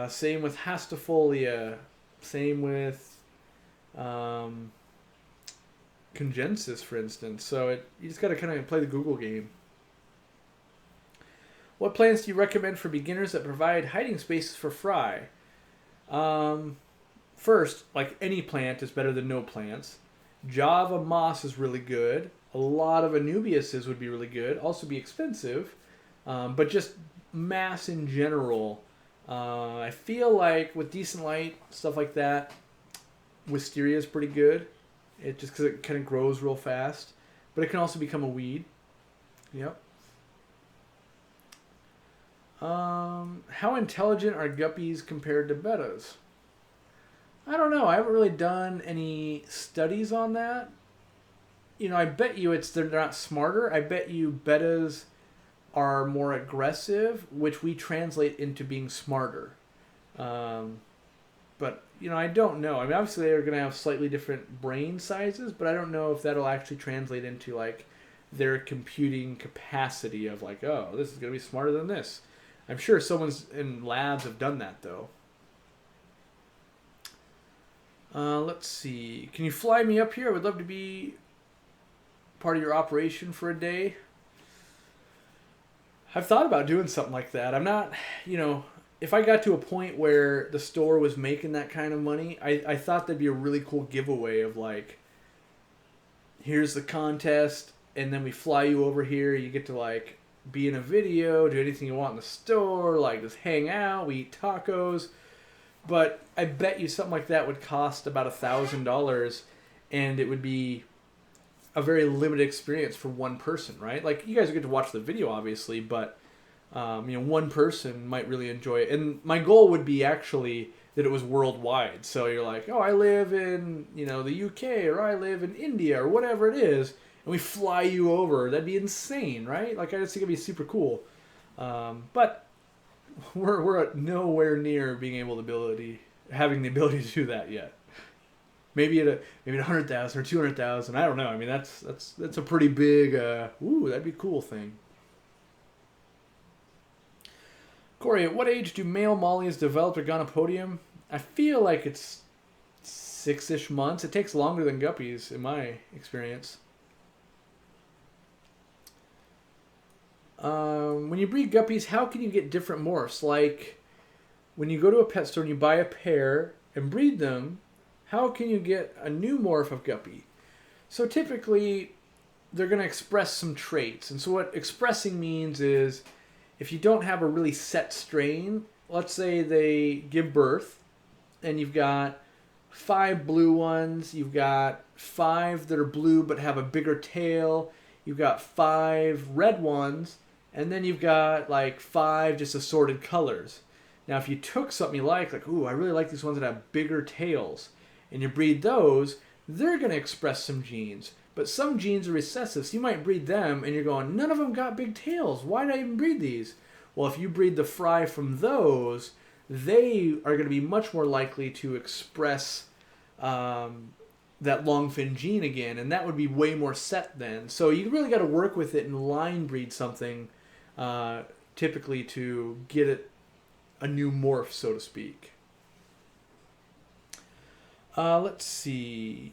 Same with Hastifolia. Same with Congensis, for instance. So you just got to kind of play the Google game. What plants do you recommend for beginners that provide hiding spaces for fry? First, like any plant is better than no plants. Java moss is really good. A lot of Anubiases would be really good. Also be expensive. But just mass in general. I feel like with decent light, stuff like that, wisteria is pretty good. It just because it kind of grows real fast. But it can also become a weed. Yep. How intelligent are guppies compared to bettas? I don't know. I haven't really done any studies on that. You know, I bet you they're not smarter. I bet you bettas are more aggressive, which we translate into being smarter. But, you know, I don't know. I mean, obviously they're going to have slightly different brain sizes, but I don't know if that'll actually translate into, like, their computing capacity of, like, oh, this is going to be smarter than this. I'm sure someone's in labs have done that, though. Let's see. Can you fly me up here? I would love to be part of your operation for a day. I've thought about doing something like that. I'm not, you know, if I got to a point where the store was making that kind of money, I thought that'd be a really cool giveaway of like, here's the contest, and then we fly you over here. You get to like be in a video, do anything you want in the store, like just hang out, we eat tacos. But I bet you something like that would cost about $1,000, and it would be a very limited experience for one person, right? Like you guys get to watch the video, obviously, but you know, one person might really enjoy it. And my goal would be actually that it was worldwide. So you're like, oh, I live in, the UK, or I live in India, or whatever it is, and we fly you over. That'd be insane, right? Like, I just think it'd be super cool. But we're at nowhere near being having the ability to do that yet. Maybe at 100,000 or 200,000. I don't know. I mean, that's a pretty big. That'd be a cool thing. Corey, at what age do male mollies develop a gonopodium? I feel like it's 6-ish months. It takes longer than guppies, in my experience. When you breed guppies, how can you get different morphs? Like, when you go to a pet store and you buy a pair and breed them, how can you get a new morph of guppy? So typically, they're going to express some traits. And so what expressing means is, if you don't have a really set strain, let's say they give birth, and you've got 5 blue ones, you've got 5 that are blue but have a bigger tail, you've got 5 red ones, and then you've got like 5 just assorted colors. Now if you took something you like, ooh, I really like these ones that have bigger tails, and you breed those, they're going to express some genes. But some genes are recessive, so you might breed them, and you're going, none of them got big tails. Why did I even breed these? Well, if you breed the fry from those, they are going to be much more likely to express that long fin gene again, and that would be way more set then. So you really got to work with it and line breed something, typically to get it a new morph, so to speak. Let's see.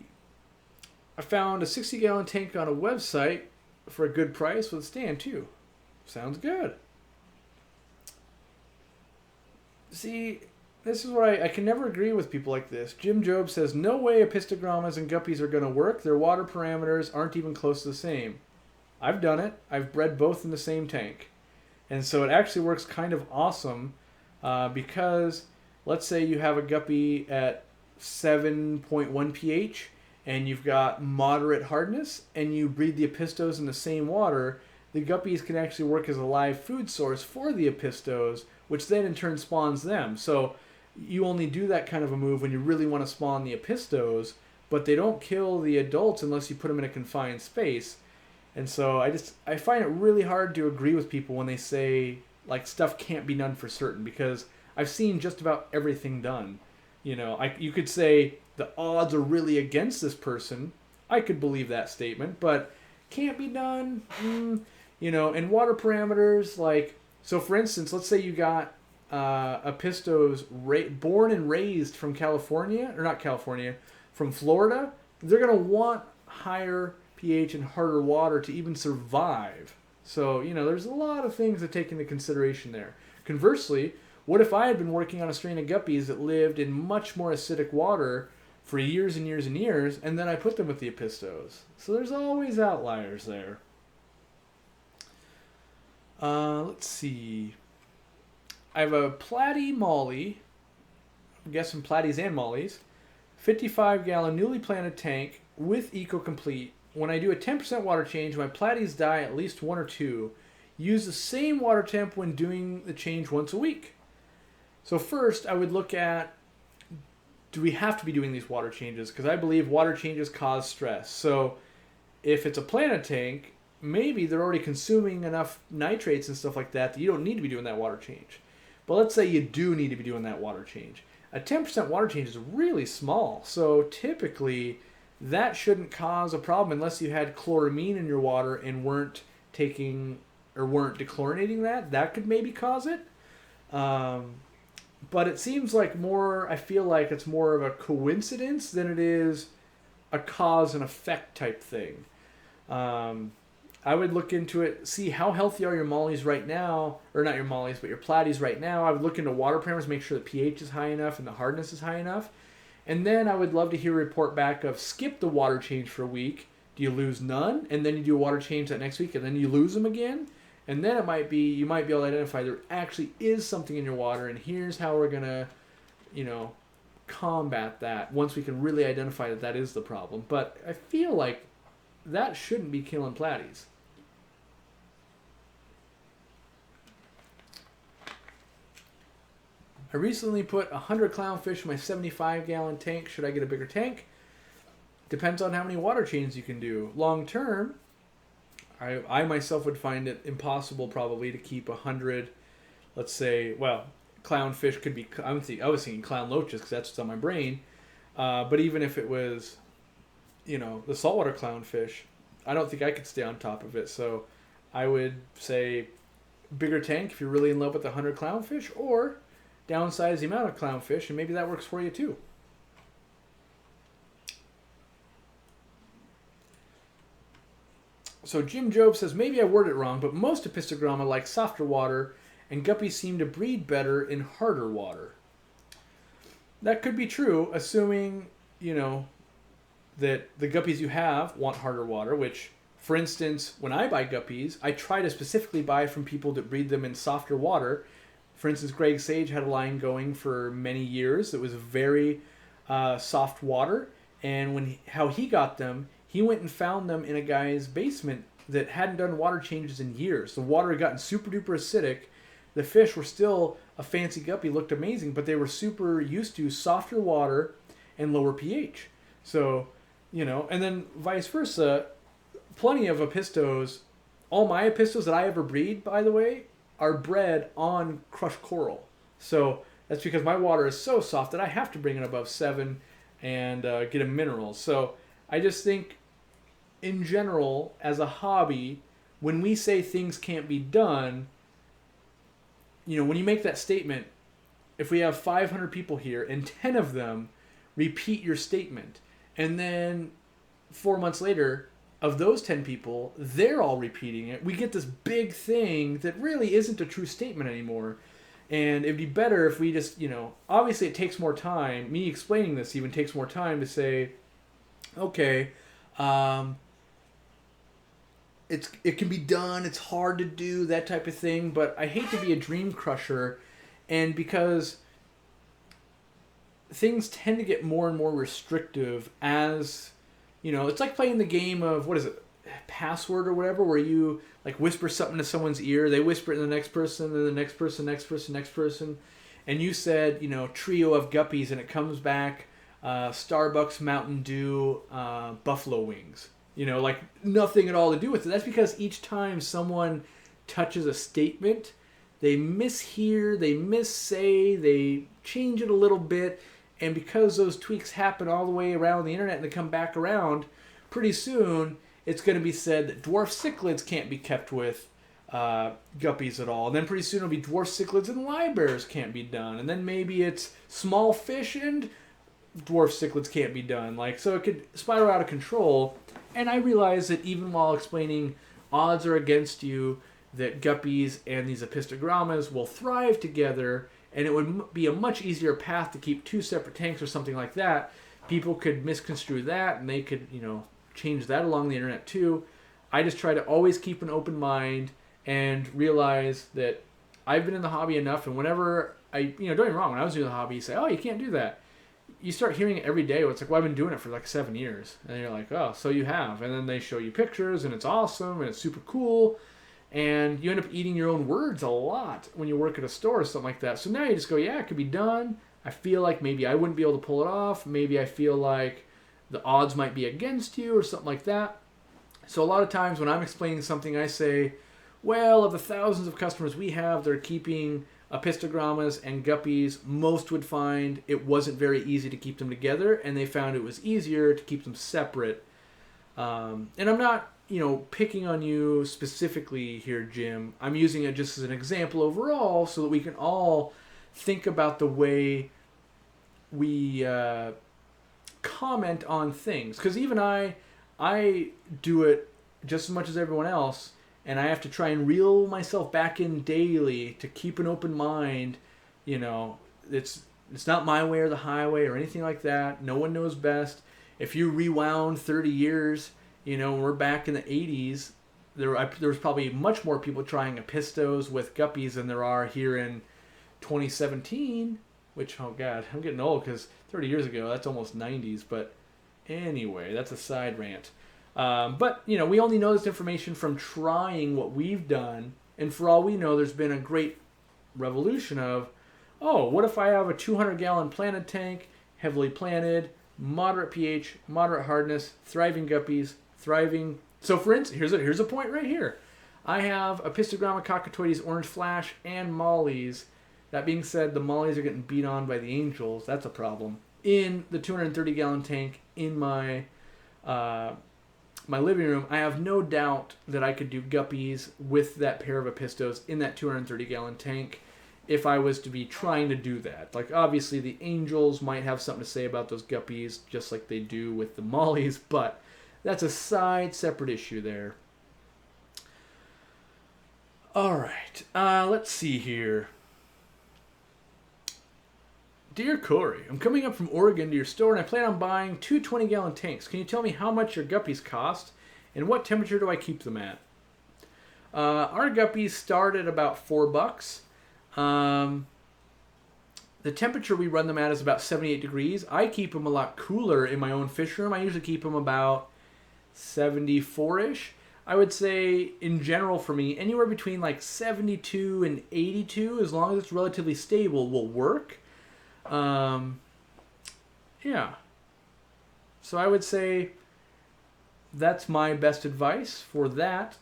I found a 60-gallon tank on a website for a good price with a stand too. Sounds good. See, this is where I can never agree with people like this. Jim Job says, no way apistogrammas and guppies are going to work. Their water parameters aren't even close to the same. I've done it. I've bred both in the same tank. And so it actually works kind of awesome because let's say you have a guppy at 7.1 pH and you've got moderate hardness and you breed the apistos in the same water, the guppies can actually work as a live food source for the apistos, which then in turn spawns them. So you only do that kind of a move when you really want to spawn the apistos, but they don't kill the adults unless you put them in a confined space. And so I find it really hard to agree with people when they say like stuff can't be done for certain, because I've seen just about everything done. You could say the odds are really against this person. I could believe that statement, but can't be done. And water parameters, like, so for instance, let's say you got apistos born and raised from California, or not California, from Florida. They're going to want higher pH and harder water to even survive. So, there's a lot of things to take into consideration there. Conversely, what if I had been working on a strain of guppies that lived in much more acidic water for years and years and years, and then I put them with the apistos? So there's always outliers there. Let's see. I have a platy molly. I'm guessing platies and mollies. 55-gallon newly planted tank with EcoComplete. When I do a 10% water change, my platies die at least 1 or 2. Use the same water temp when doing the change once a week. So first, I would look at, do we have to be doing these water changes? Because I believe water changes cause stress. So if it's a planted tank, maybe they're already consuming enough nitrates and stuff like that you don't need to be doing that water change. But let's say you do need to be doing that water change. A 10% water change is really small. So typically, that shouldn't cause a problem unless you had chloramine in your water and weren't dechlorinating that. That could maybe cause it. But it seems like I feel like it's more of a coincidence than it is a cause and effect type thing. I would look into it, see how healthy are your mollies right now, or not your mollies, but your platies right now. I would look into water parameters, make sure the pH is high enough and the hardness is high enough. And then I would love to hear a report back of skip the water change for a week. Do you lose none? And then you do a water change that next week and then you lose them again? And then you might be able to identify there actually is something in your water, and here's how we're going to, combat that once we can really identify that is the problem. But I feel like that shouldn't be killing platies. I recently put 100 clownfish in my 75-gallon tank. Should I get a bigger tank? Depends on how many water changes you can do. Long term, I myself would find it impossible probably to keep 100, let's say, well, clownfish could be, I was thinking clown loaches because that's what's on my brain. But even if it was, the saltwater clownfish, I don't think I could stay on top of it. So I would say bigger tank if you're really in love with the 100 clownfish, or downsize the amount of clownfish, and maybe that works for you too. So Jim Job says, maybe I worded it wrong, but most Apistogramma like softer water, and guppies seem to breed better in harder water. That could be true, assuming, that the guppies you have want harder water, which, for instance, when I buy guppies, I try to specifically buy from people that breed them in softer water. For instance, Greg Sage had a line going for many years that was very soft water, and how he got them, he went and found them in a guy's basement that hadn't done water changes in years. The water had gotten super duper acidic. The fish were still a fancy guppy, looked amazing, but they were super used to softer water and lower pH. So, and then vice versa, plenty of Apistos, all my Apistos that I ever breed, by the way, are bred on crushed coral. So that's because my water is so soft that I have to bring it above 7 and get a mineral. So I just think, in general, as a hobby, when we say things can't be done, when you make that statement, if we have 500 people here and 10 of them repeat your statement, and then 4 months later, of those 10 people, they're all repeating it, we get this big thing that really isn't a true statement anymore. And it'd be better if we just, obviously it takes more time. Me explaining this even takes more time to say, okay, it can be done, it's hard to do, that type of thing, but I hate to be a dream crusher, and because things tend to get more and more restrictive as, it's like playing the game of, what is it, Password or whatever, where you whisper something to someone's ear, they whisper it to the next person, then the next person, and you said, trio of guppies, and it comes back Starbucks, Mountain Dew, buffalo wings. Nothing at all to do with it. That's because each time someone touches a statement, they mishear, they missay, they change it a little bit, and because those tweaks happen all the way around the internet and they come back around, pretty soon it's going to be said that dwarf cichlids can't be kept with guppies at all. And then pretty soon it'll be dwarf cichlids and livebearers can't be done. And then maybe it's small fish and dwarf cichlids can't be done. So it could spiral out of control. And I realize that even while explaining odds are against you, that guppies and these Apistogrammas will thrive together, and it would be a much easier path to keep 2 separate tanks or something like that. People could misconstrue that, and they could, change that along the internet too. I just try to always keep an open mind and realize that I've been in the hobby enough, and whenever don't get me wrong, when I was doing the hobby, you say, oh, you can't do that. You start hearing it every day. It's like, well, I've been doing it for 7 years. And you're like, oh, so you have. And then they show you pictures, and it's awesome, and it's super cool. And you end up eating your own words a lot when you work at a store or something like that. So now you just go, yeah, it could be done. I feel like maybe I wouldn't be able to pull it off. Maybe I feel like the odds might be against you or something like that. So a lot of times when I'm explaining something, I say, well, of the thousands of customers we have, they're keeping Apistogrammas and guppies, most would find it wasn't very easy to keep them together, and they found it was easier to keep them separate. And I'm not, picking on you specifically here, Jim. I'm using it just as an example overall so that we can all think about the way we comment on things. Because even I do it just as much as everyone else, and I have to try and reel myself back in daily to keep an open mind. It's not my way or the highway or anything like that. No one knows best. If you rewound 30 years, when we're back in the 80s, there was probably much more people trying Apistos with guppies than there are here in 2017, which, oh God, I'm getting old because 30 years ago, that's almost 90s. But anyway, that's a side rant. But, we only know this information from trying what we've done. And for all we know, there's been a great revolution of, oh, what if I have a 200-gallon planted tank, heavily planted, moderate pH, moderate hardness, thriving guppies, thriving. So for instance, here's a point right here. I have a Pistogramma cockatoides orange flash and mollies. That being said, the mollies are getting beat on by the angels. That's a problem. In the 230-gallon tank in my my living room, I have no doubt that I could do guppies with that pair of Apistos in that 230-gallon tank if I was to be trying to do that. Like, obviously, the angels might have something to say about those guppies, just like they do with the mollies, but that's a separate issue there. All right, let's see here. Dear Corey, I'm coming up from Oregon to your store and I plan on buying two 20-gallon tanks. Can you tell me how much your guppies cost and what temperature do I keep them at? Our guppies start at about $4. The temperature we run them at is about 78 degrees. I keep them a lot cooler in my own fish room. I usually keep them about 74-ish. I would say, in general for me, anywhere between like 72 and 82, as long as it's relatively stable, will work. Yeah. So I would say that's my best advice for that.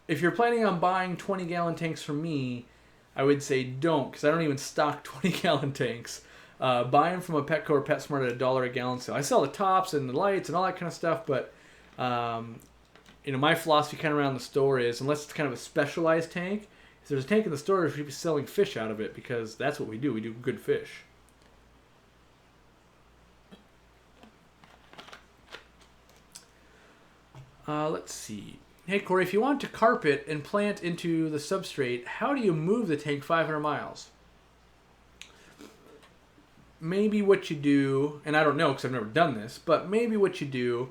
If you're planning on buying 20-gallon tanks from me, I would say don't, because I don't even stock 20-gallon tanks. Buy them from a Petco or PetSmart at $1 a gallon sale. I sell the tops and the lights and all that kind of stuff, but my philosophy kind of around the store is, unless it's kind of a specialized tank, if there's a tank in the store, we should be selling fish out of it, because that's what we do. We do good fish. Let's see. Hey, Corey, if you want to carpet and plant into the substrate, how do you move the tank 500 miles? Maybe what you do, and I don't know because I've never done this, but maybe what you do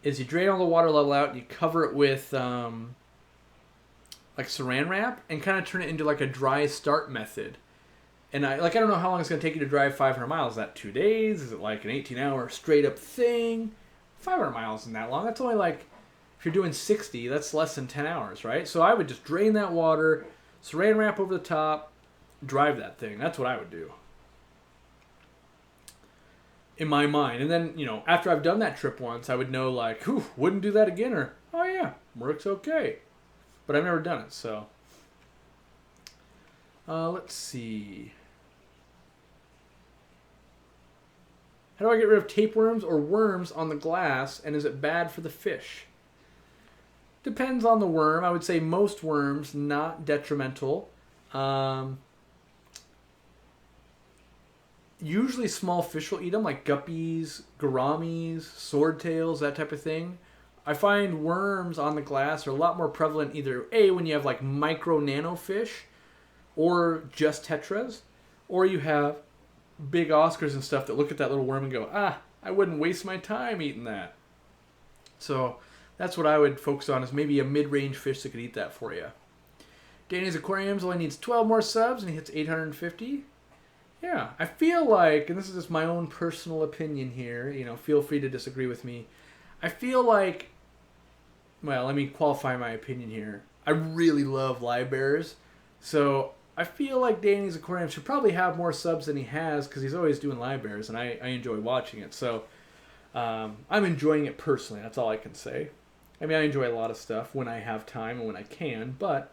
is you drain all the water level out and you cover it with like saran wrap and kind of turn it into like a dry start method. And I don't know how long it's going to take you to drive 500 miles. Is that 2 days? Is it like an 18-hour straight up thing? 500 miles isn't that long. That's only like, if you're doing 60, that's less than 10 hours, right? So I would just drain that water, saran wrap over the top, drive that thing. That's what I would do, in my mind. And then, after I've done that trip once, I would know like, wouldn't do that again, or, oh yeah, works okay. But I've never done it, so. Let's see. How do I get rid of tapeworms or worms on the glass, and is it bad for the fish? Depends on the worm. I would say most worms, not detrimental. Usually small fish will eat them, like guppies, gouramis, swordtails, that type of thing. I find worms on the glass are a lot more prevalent either A, when you have like micro nano fish, or just tetras, or you have big Oscars and stuff that look at that little worm and go, I wouldn't waste my time eating that. So that's what I would focus on, is maybe a mid-range fish that could eat that for you. Danny's Aquariums only needs 12 more subs and he hits 850. Yeah, I feel like, and this is just my own personal opinion here, feel free to disagree with me. I feel like, well, let me qualify my opinion here. I really love live bears, so I feel like Danny's Aquarium should probably have more subs than he has, because he's always doing live bears, and I enjoy watching it. So I'm enjoying it personally. That's all I can say. I mean, I enjoy a lot of stuff when I have time and when I can, but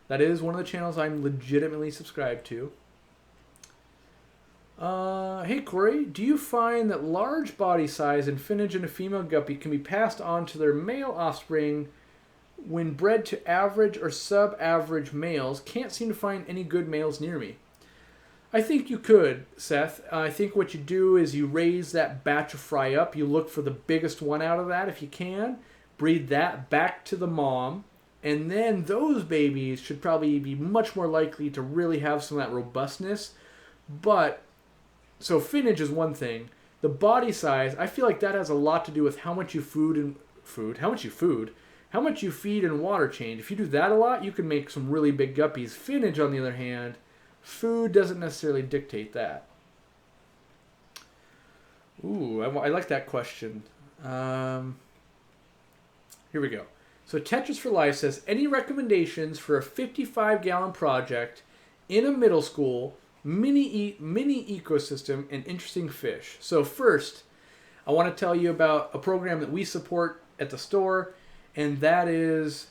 that is one of the channels I'm legitimately subscribed to. Hey Corey, do you find that large body size and finnage in a female guppy can be passed on to their male offspring when bred to average or sub-average males? Can't seem to find any good males near me. I think you could, Seth. I think what you do is you raise that batch of fry up. You look for the biggest one out of that if you can. Breed that back to the mom. And then those babies should probably be much more likely to really have some of that robustness. But, so finnage is one thing. The body size, I feel like that has a lot to do with how much you how much you feed and water change. If you do that a lot, you can make some really big guppies. Finnage, on the other hand, food doesn't necessarily dictate that. Ooh, I like that question. Here we go. So Tetris for Life says, any recommendations for a 55-gallon project in a middle school, mini ecosystem, and interesting fish. So first, I want to tell you about a program that we support at the store, and that is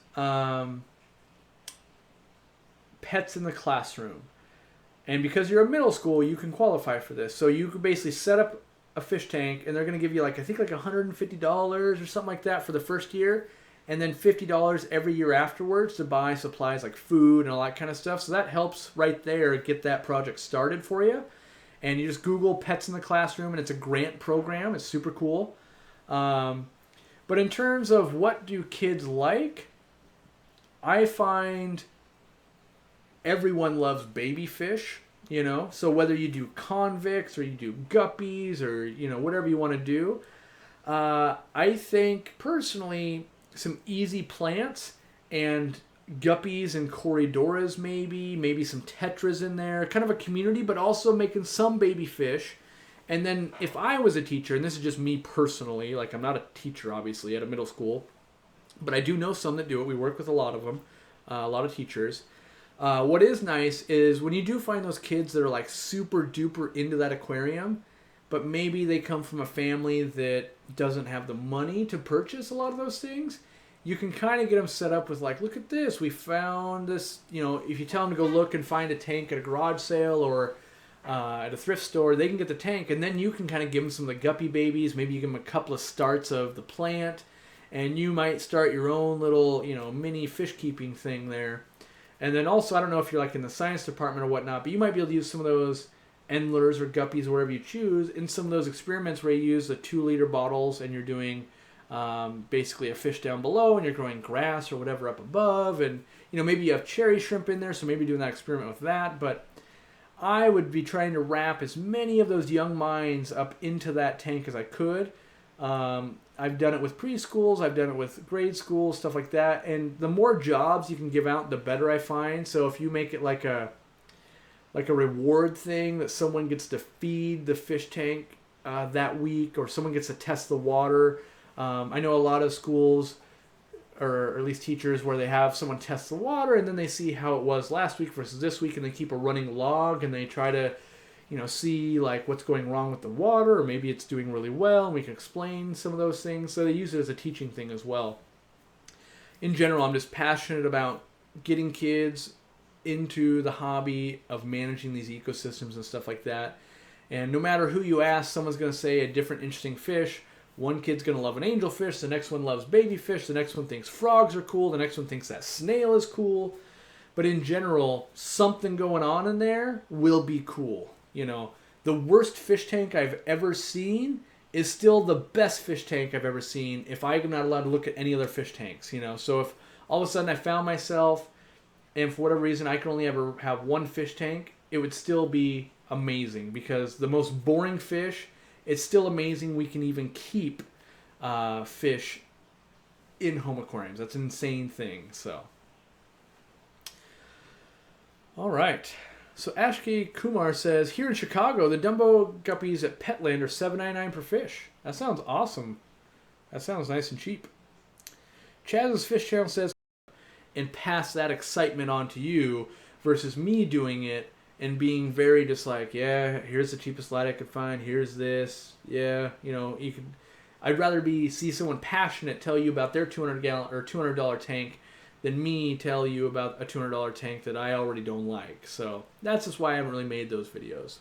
Pets in the Classroom. And because you're a middle school, you can qualify for this. So you can basically set up a fish tank, and they're going to give you like, I think like $150 or something like that for the first year, and then $50 every year afterwards to buy supplies like food and all that kind of stuff. So that helps right there get that project started for you. And you just Google Pets in the Classroom, and it's a grant program. It's super cool. But in terms of what do kids like, I find everyone loves baby fish, you know. So whether you do convicts or you do guppies or, you know, whatever you want to do, I think personally some easy plants and guppies and corydoras, maybe some tetras in there, kind of a community, but also making some baby fish. And then if I was a teacher, and this is just me personally, like I'm not a teacher obviously at a middle school, but I do know some that do it. We work with a lot of them, a lot of teachers. What is nice is when you do find those kids that are like super duper into that aquarium, but maybe they come from a family that doesn't have the money to purchase a lot of those things, you can kind of get them set up with like, look at this, we found this, you know, if you tell them to go look and find a tank at a garage sale or at a thrift store, they can get the tank, and then you can kind of give them some of the guppy babies. Maybe you give them a couple of starts of the plant, and you might start your own little, you know, mini fish keeping thing there. And then also, I don't know if you're like in the science department or whatnot, but you might be able to use some of those endlers or guppies, or whatever you choose, in some of those experiments where you use the 2-liter bottles and you're doing basically a fish down below and you're growing grass or whatever up above. And, you know, maybe you have cherry shrimp in there, so maybe doing that experiment with that. But I would be trying to wrap as many of those young minds up into that tank as I could. I've done it with preschools, I've done it with grade schools, stuff like that. And the more jobs you can give out, the better I find. So if you make it like a reward thing that someone gets to feed the fish tank that week, or someone gets to test the water. I know a lot of schools, or at least teachers, where they have someone test the water and then they see how it was last week versus this week, and they keep a running log and they try to, you know, see like what's going wrong with the water, or maybe it's doing really well and we can explain some of those things. So they use it as a teaching thing as well. In general, I'm just passionate about getting kids into the hobby of managing these ecosystems and stuff like that. And no matter who you ask, someone's going to say a different interesting fish. One kid's going to love an angelfish, the next one loves baby fish, the next one thinks frogs are cool, the next one thinks that snail is cool. But in general, something going on in there will be cool. You know, the worst fish tank I've ever seen is still the best fish tank I've ever seen if I'm not allowed to look at any other fish tanks, you know. So if all of a sudden I found myself, and for whatever reason I could only ever have one fish tank, it would still be amazing, because the most boring fish, it's still amazing we can even keep fish in home aquariums. That's an insane thing. So, all right. So Ashki Kumar says, here in Chicago, the Dumbo guppies at Petland are $7.99 per fish. That sounds awesome. That sounds nice and cheap. Chaz's Fish Channel says, and pass that excitement on to you versus me doing it and being very just like, yeah, here's the cheapest light I could find. Here's this. Yeah, you know, you could. I'd rather see someone passionate tell you about their $200 tank than me tell you about a $200 tank that I already don't like. So that's just why I haven't really made those videos.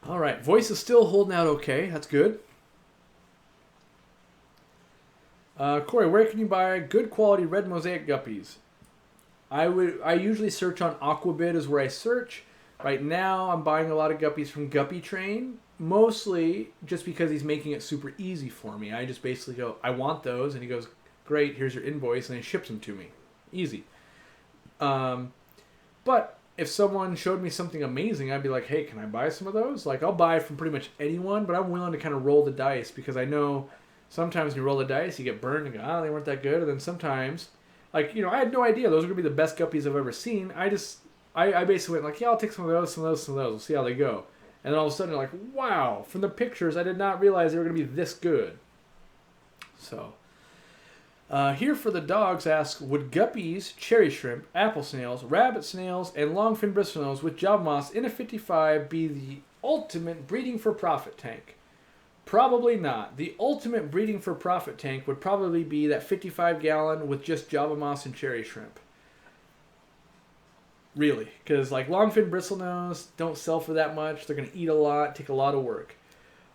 All right, voice is still holding out okay. That's good. Corey, where can you buy good quality red mosaic guppies? I usually search on Aquabid is where I search. Right now, I'm buying a lot of guppies from Guppy Train, mostly just because he's making it super easy for me. I just basically go, I want those, and he goes, great, here's your invoice, and he ships them to me. Easy. But if someone showed me something amazing, I'd be like, hey, can I buy some of those? Like, I'll buy from pretty much anyone, but I'm willing to kind of roll the dice, because I know sometimes when you roll the dice, you get burned and go, they weren't that good. And then sometimes, like, you know, I had no idea those were going to be the best guppies I've ever seen. I basically went like, yeah, I'll take some of those. We'll see how they go. And then all of a sudden, like, wow, from the pictures, I did not realize they were going to be this good. So, Here for the dogs asks, would guppies, cherry shrimp, apple snails, rabbit snails, and longfin bristlenose with Java moss in a 55 be the ultimate breeding for profit tank? Probably not. The ultimate breeding for profit tank would probably be that 55 gallon with just Java moss and cherry shrimp. Really. Because like longfin bristlenose don't sell for that much. They're going to eat a lot, take a lot of work.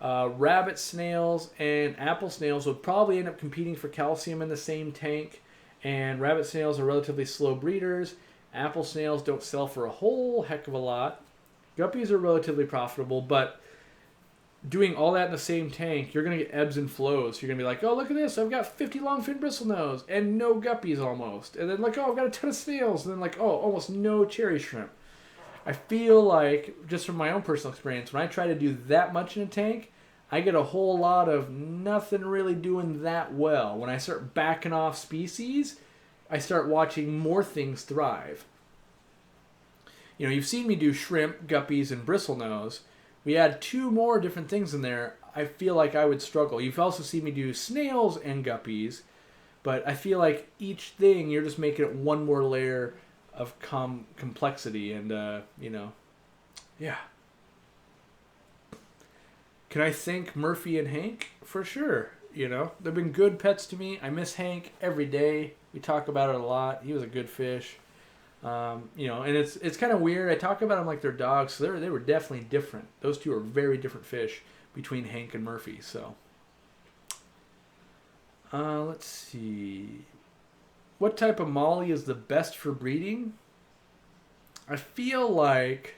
Rabbit snails and apple snails would probably end up competing for calcium in the same tank. And rabbit snails are relatively slow breeders. Apple snails don't sell for a whole heck of a lot. Guppies are relatively profitable, but doing all that in the same tank, you're going to get ebbs and flows. You're going to be like, oh, look at this. I've got 50 longfin bristlenose and no guppies almost. And then like, oh, I've got a ton of snails. And then like, oh, almost no cherry shrimp. I feel like, just from my own personal experience, when I try to do that much in a tank, I get a whole lot of nothing really doing that well. When I start backing off species, I start watching more things thrive. You know, you've seen me do shrimp, guppies, and bristlenose. We add 2 more different things in there, I feel like I would struggle. You've also seen me do snails and guppies, but I feel like each thing, you're just making it one more layer of complexity, and, yeah. Can I thank Murphy and Hank? For sure. You know, they've been good pets to me. I miss Hank every day. We talk about it a lot. He was a good fish. And it's kind of weird. I talk about them like they're dogs. So they were definitely different. Those two are very different fish between Hank and Murphy. So, let's see. What type of molly is the best for breeding? I feel like,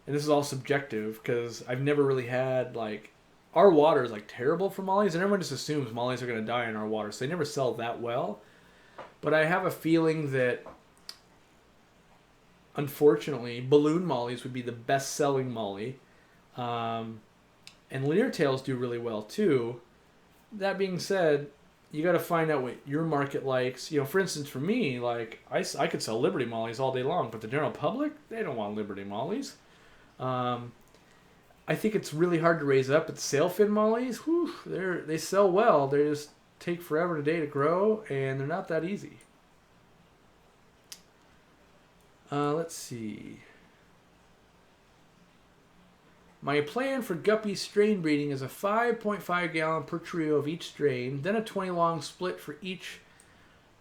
and this is all subjective because I've never really had our water is terrible for mollies, and everyone just assumes mollies are going to die in our water, so they never sell that well. But I have a feeling that, unfortunately, balloon mollies would be the best-selling molly. And leer tails do really well, too. That being said, you got to find out what your market likes. You know, for instance, for me, I could sell Liberty mollies all day long, but the general public, they don't want Liberty mollies. I think it's really hard to raise up. But sailfin mollies, they sell well. They just take forever today to grow, and they're not that easy. Let's see. My plan for guppy strain breeding is a 5.5 gallon per trio of each strain, then a 20 long split for each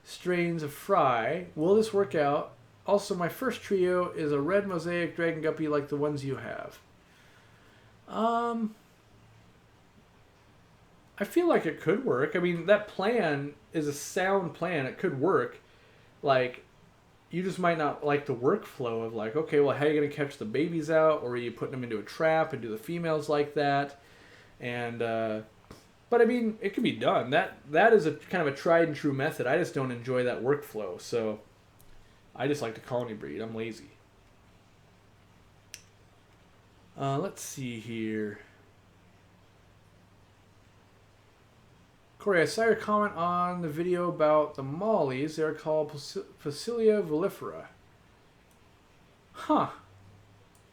strains of fry. Will this work out? Also, my first trio is a red mosaic dragon guppy like the ones you have. I feel like it could work. I mean, that plan is a sound plan. It could work. You just might not like the workflow of okay, well, how are you going to catch the babies out? Or are you putting them into a trap and do the females like that? And, but I mean, it can be done. That is a kind of a tried and true method. I just don't enjoy that workflow. So I just like to colony breed. I'm lazy. Let's see here. Corey, I saw your comment on the video about the mollies. They're called Phacelia volifera. Huh.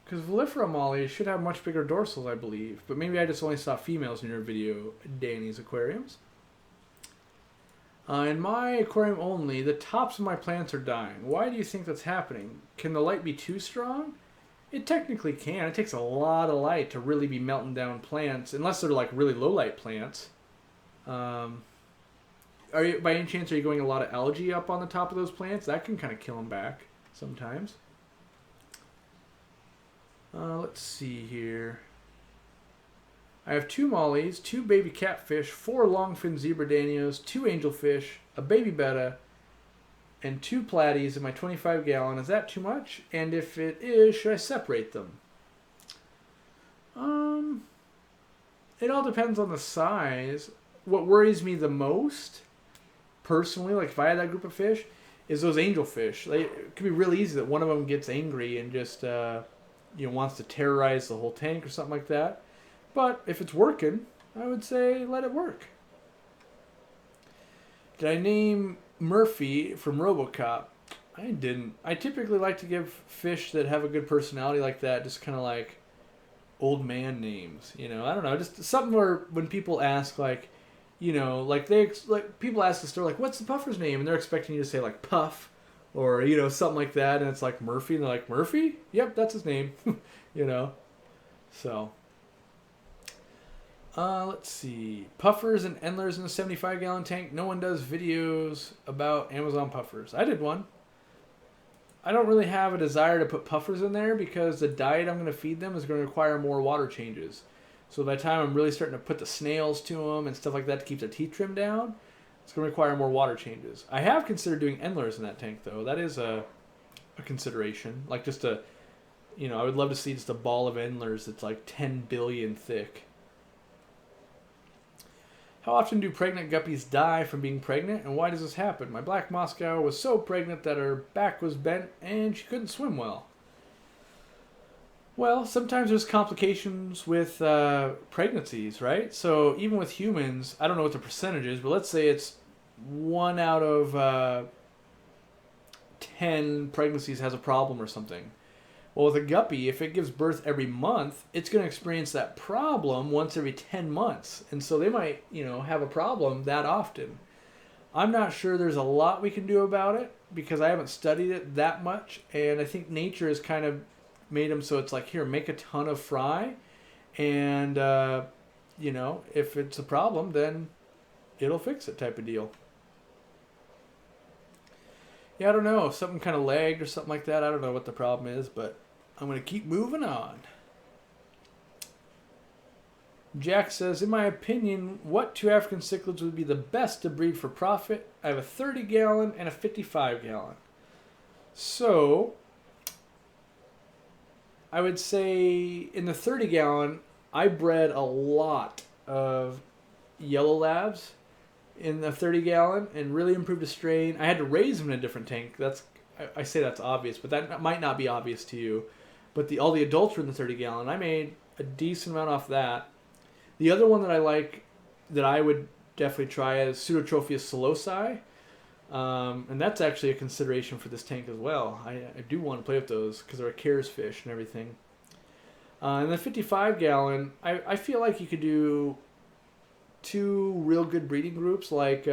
Because volifera mollies should have much bigger dorsals, I believe. But maybe I just only saw females in your video, Danny's Aquariums. In my aquarium only, the tops of my plants are dying. Why do you think that's happening? Can the light be too strong? It technically can. It takes a lot of light to really be melting down plants, unless they're really low light plants. Are you, by any chance, are you going a lot of algae up on the top of those plants? That can kind of kill them back sometimes. Let's see here. I have 2 mollies, 2 baby catfish, 4 longfin zebra danios, 2 angelfish, a baby betta, and 2 platies in my 25 gallon. Is that too much? And if it is, should I separate them? It all depends on the size. What worries me the most, personally, if I had that group of fish, is those angelfish. It could be really easy that one of them gets angry and just wants to terrorize the whole tank or something like that. But if it's working, I would say let it work. Did I name Murphy from RoboCop? I didn't. I typically like to give fish that have a good personality like that just kind of old man names. I don't know. Just something where when people ask you know, like like people ask the store like, "What's the puffer's name?" and they're expecting you to say like Puff, or you know something like that, and it's like Murphy, and they're like Murphy, yep, that's his name, you know. So, let's see, puffers and endlers in a 75-gallon tank. No one does videos about Amazon puffers. I did one. I don't really have a desire to put puffers in there because the diet I'm going to feed them is going to require more water changes. So by the time I'm really starting to put the snails to them and stuff like that to keep their teeth trimmed down, it's going to require more water changes. I have considered doing endlers in that tank, though. That is a consideration. Like just a, you know, I would love to see just a ball of endlers that's like 10 billion thick. How often do pregnant guppies die from being pregnant, and why does this happen? My black Moscow was so pregnant that her back was bent and she couldn't swim well. Well, sometimes there's complications with pregnancies, right? So even with humans, I don't know what the percentage is, but let's say it's 1 out of 10 pregnancies has a problem or something. Well, with a guppy, if it gives birth every month, it's going to experience that problem once every 10 months. And so they might, you know, have a problem that often. I'm not sure there's a lot we can do about it because I haven't studied it that much. And I think nature has kind of made them so it's like, here, make a ton of fry. And, you know, if it's a problem, then it'll fix it type of deal. Yeah, I don't know. Something kind of lagged or something like that. I don't know what the problem is, but I'm going to keep moving on. Jack says, in my opinion, what two African cichlids would be the best to breed for profit? I have a 30-gallon and a 55-gallon. So, I would say in the 30-gallon, I bred a lot of yellow labs in the 30-gallon and really improved the strain. I had to raise them in a different tank. I say that's obvious, but that might not be obvious to you. But all the adults were in the 30-gallon. I made a decent amount off that. The other one that I like that I would definitely try is Pseudotropheus psilocy. And that's actually a consideration for this tank as well. I do want to play with those because they're a Cares fish and everything. In the 55-gallon, I feel like you could do 2 real good breeding groups. Like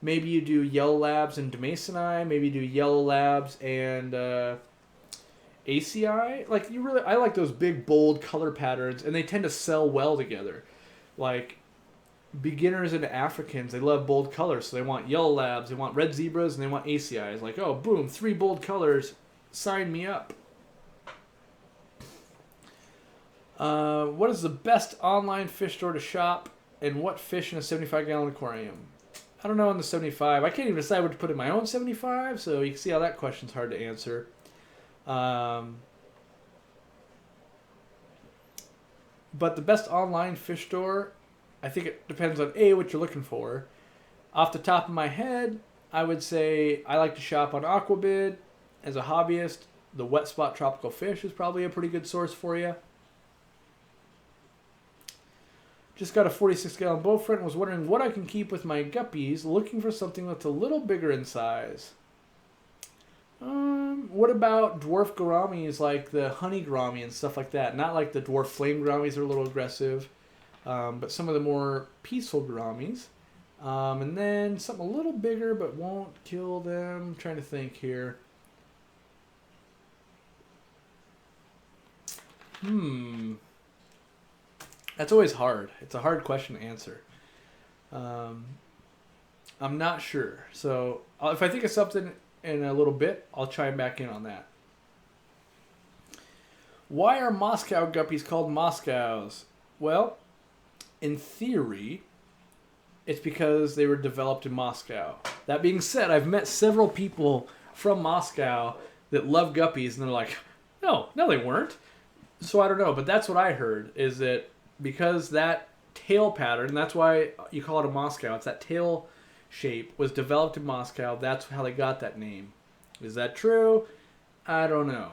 maybe you do yellow labs and Demasoni. Maybe you do yellow labs and ACI. Like I like those big bold color patterns, and they tend to sell well together. Like beginners into Africans, they love bold colors, so they want yellow labs, they want red zebras, and they want ACIs. Like, oh, boom, 3 bold colors, sign me up. What is the best online fish store to shop, and what fish in a 75-gallon aquarium? I don't know in the 75. I can't even decide what to put in my own 75, so you can see how that question's hard to answer. But the best online fish store, I think it depends on what you're looking for. Off the top of my head, I would say I like to shop on Aquabid. As a hobbyist, the Wet Spot Tropical Fish is probably a pretty good source for you. Just got a 46-gallon Beaufort and was wondering what I can keep with my guppies, looking for something that's a little bigger in size. What about dwarf gouramis like the honey gourami and stuff like that? Not like the dwarf flame gouramis are a little aggressive, but some of the more peaceful gouramis. And then something a little bigger but won't kill them. I'm trying to think here. That's always hard. It's a hard question to answer. I'm not sure. So if I think of something in a little bit, I'll chime back in on that. Why are Moscow guppies called Moscows? Well, in theory, it's because they were developed in Moscow. That being said, I've met several people from Moscow that love guppies, and they're like, no, they weren't. So I don't know, but that's what I heard, is that because that tail pattern, that's why you call it a Moscow, it's that tail shape was developed in Moscow. That's how they got that name. Is that true? I don't know.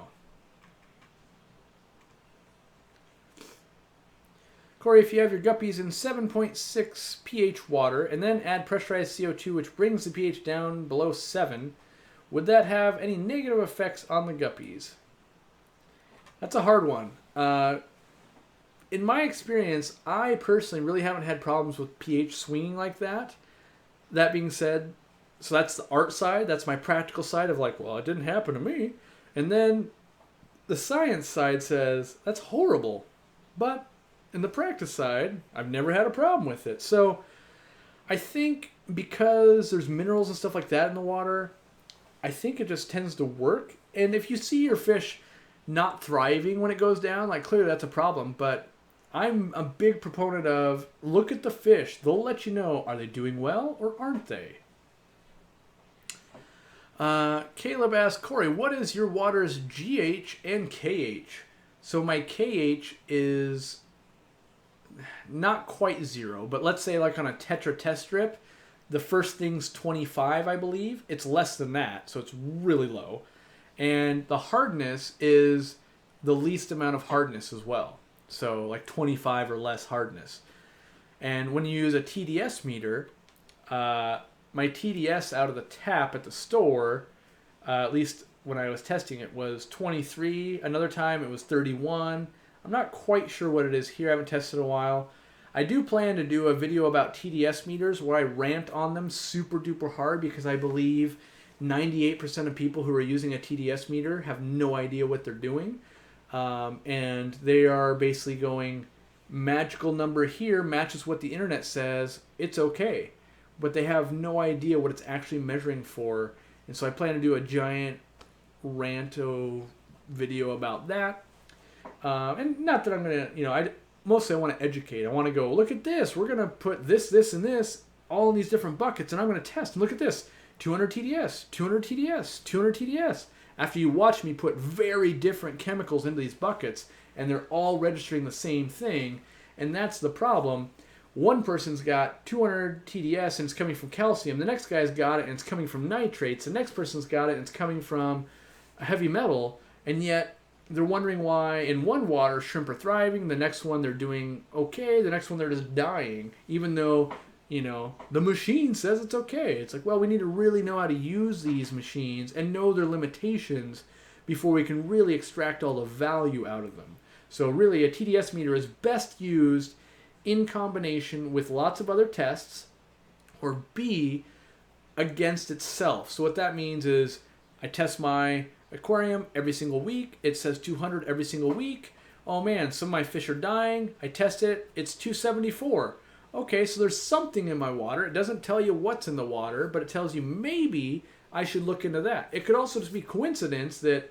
Corey, if you have your guppies in 7.6 pH water and then add pressurized CO2, which brings the pH down below 7, would that have any negative effects on the guppies? That's a hard one. in my experience, I personally really haven't had problems with pH swinging like that. That being said, so that's the art side. That's my practical side of like, well, it didn't happen to me. And then the science side says, that's horrible. But in the practice side, I've never had a problem with it. So I think because there's minerals and stuff like that in the water, I think it just tends to work. And if you see your fish not thriving when it goes down, like clearly that's a problem. But I'm a big proponent of look at the fish. They'll let you know, are they doing well or aren't they? Caleb asked, Corey, what is your water's GH and KH? So my KH is not quite 0, but let's say like on a Tetra test strip, the first thing's 25, I believe. It's less than that, so it's really low. And the hardness is the least amount of hardness as well. So like 25 or less hardness. And when you use a TDS meter, my TDS out of the tap at the store, at least when I was testing it, was 23. Another time it was 31. I'm not quite sure what it is here. I haven't tested in a while. I do plan to do a video about TDS meters where I rant on them super duper hard because I believe 98% of people who are using a TDS meter have no idea what they're doing. And they are basically going, magical number here matches what the internet says, it's okay. But they have no idea what it's actually measuring for. And so I plan to do a giant ranto video about that. And not that I'm going to, mostly I want to educate. I want to go, look at this. We're going to put this, this, and this all in these different buckets, and I'm going to test. And look at this. 200 TDS, 200 TDS, 200 TDS. After you watch me put very different chemicals into these buckets, and they're all registering the same thing, and that's the problem. One person's got 200 TDS and it's coming from calcium. The next guy's got it and it's coming from nitrates. The next person's got it and it's coming from a heavy metal. And yet they're wondering why in one water shrimp are thriving, the next one they're doing okay, the next one they're just dying, even though, the machine says it's okay. It's like, well, we need to really know how to use these machines and know their limitations before we can really extract all the value out of them. So really a TDS meter is best used in combination with lots of other tests, or B, against itself. So what that means is I test my aquarium every single week. It says 200 every single week. Oh man, some of my fish are dying. I test it. It's 274. Okay, so there's something in my water. It doesn't tell you what's in the water, but it tells you maybe I should look into that. It could also just be coincidence that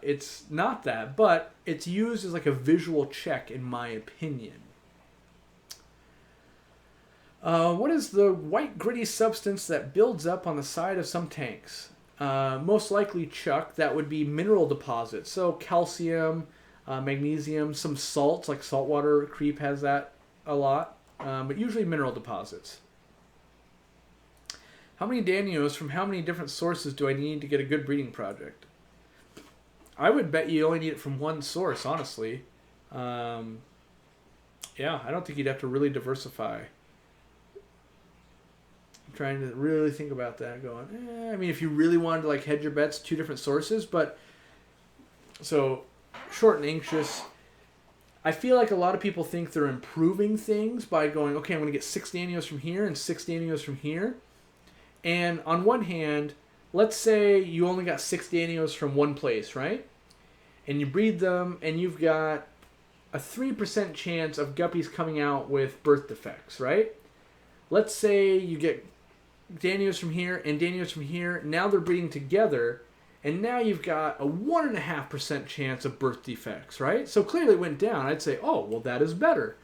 it's not that, but it's used as like a visual check in my opinion. What is the white gritty substance that builds up on the side of some tanks? Most likely, Chuck, that would be mineral deposits. So calcium, magnesium, some salts, like saltwater creep has that a lot, but usually mineral deposits. How many Danios from how many different sources do I need to get a good breeding project? I would bet you only need it from one source, honestly. Yeah, I don't think you'd have to really diversify. Trying to really think about that, going, I mean, if you really wanted to like hedge your bets, 2 different sources, but so short and anxious. I feel like a lot of people think they're improving things by going, okay, I'm going to get 6 Danios from here and 6 Danios from here. And on one hand, let's say you only got 6 Danios from one place, right? And you breed them, and you've got a 3% chance of guppies coming out with birth defects, right? Let's say you get Danios from here and Danios from here. Now they're breeding together, and now you've got a 1.5% chance of birth defects, right? So clearly it went down. I'd say, oh, well, that is better.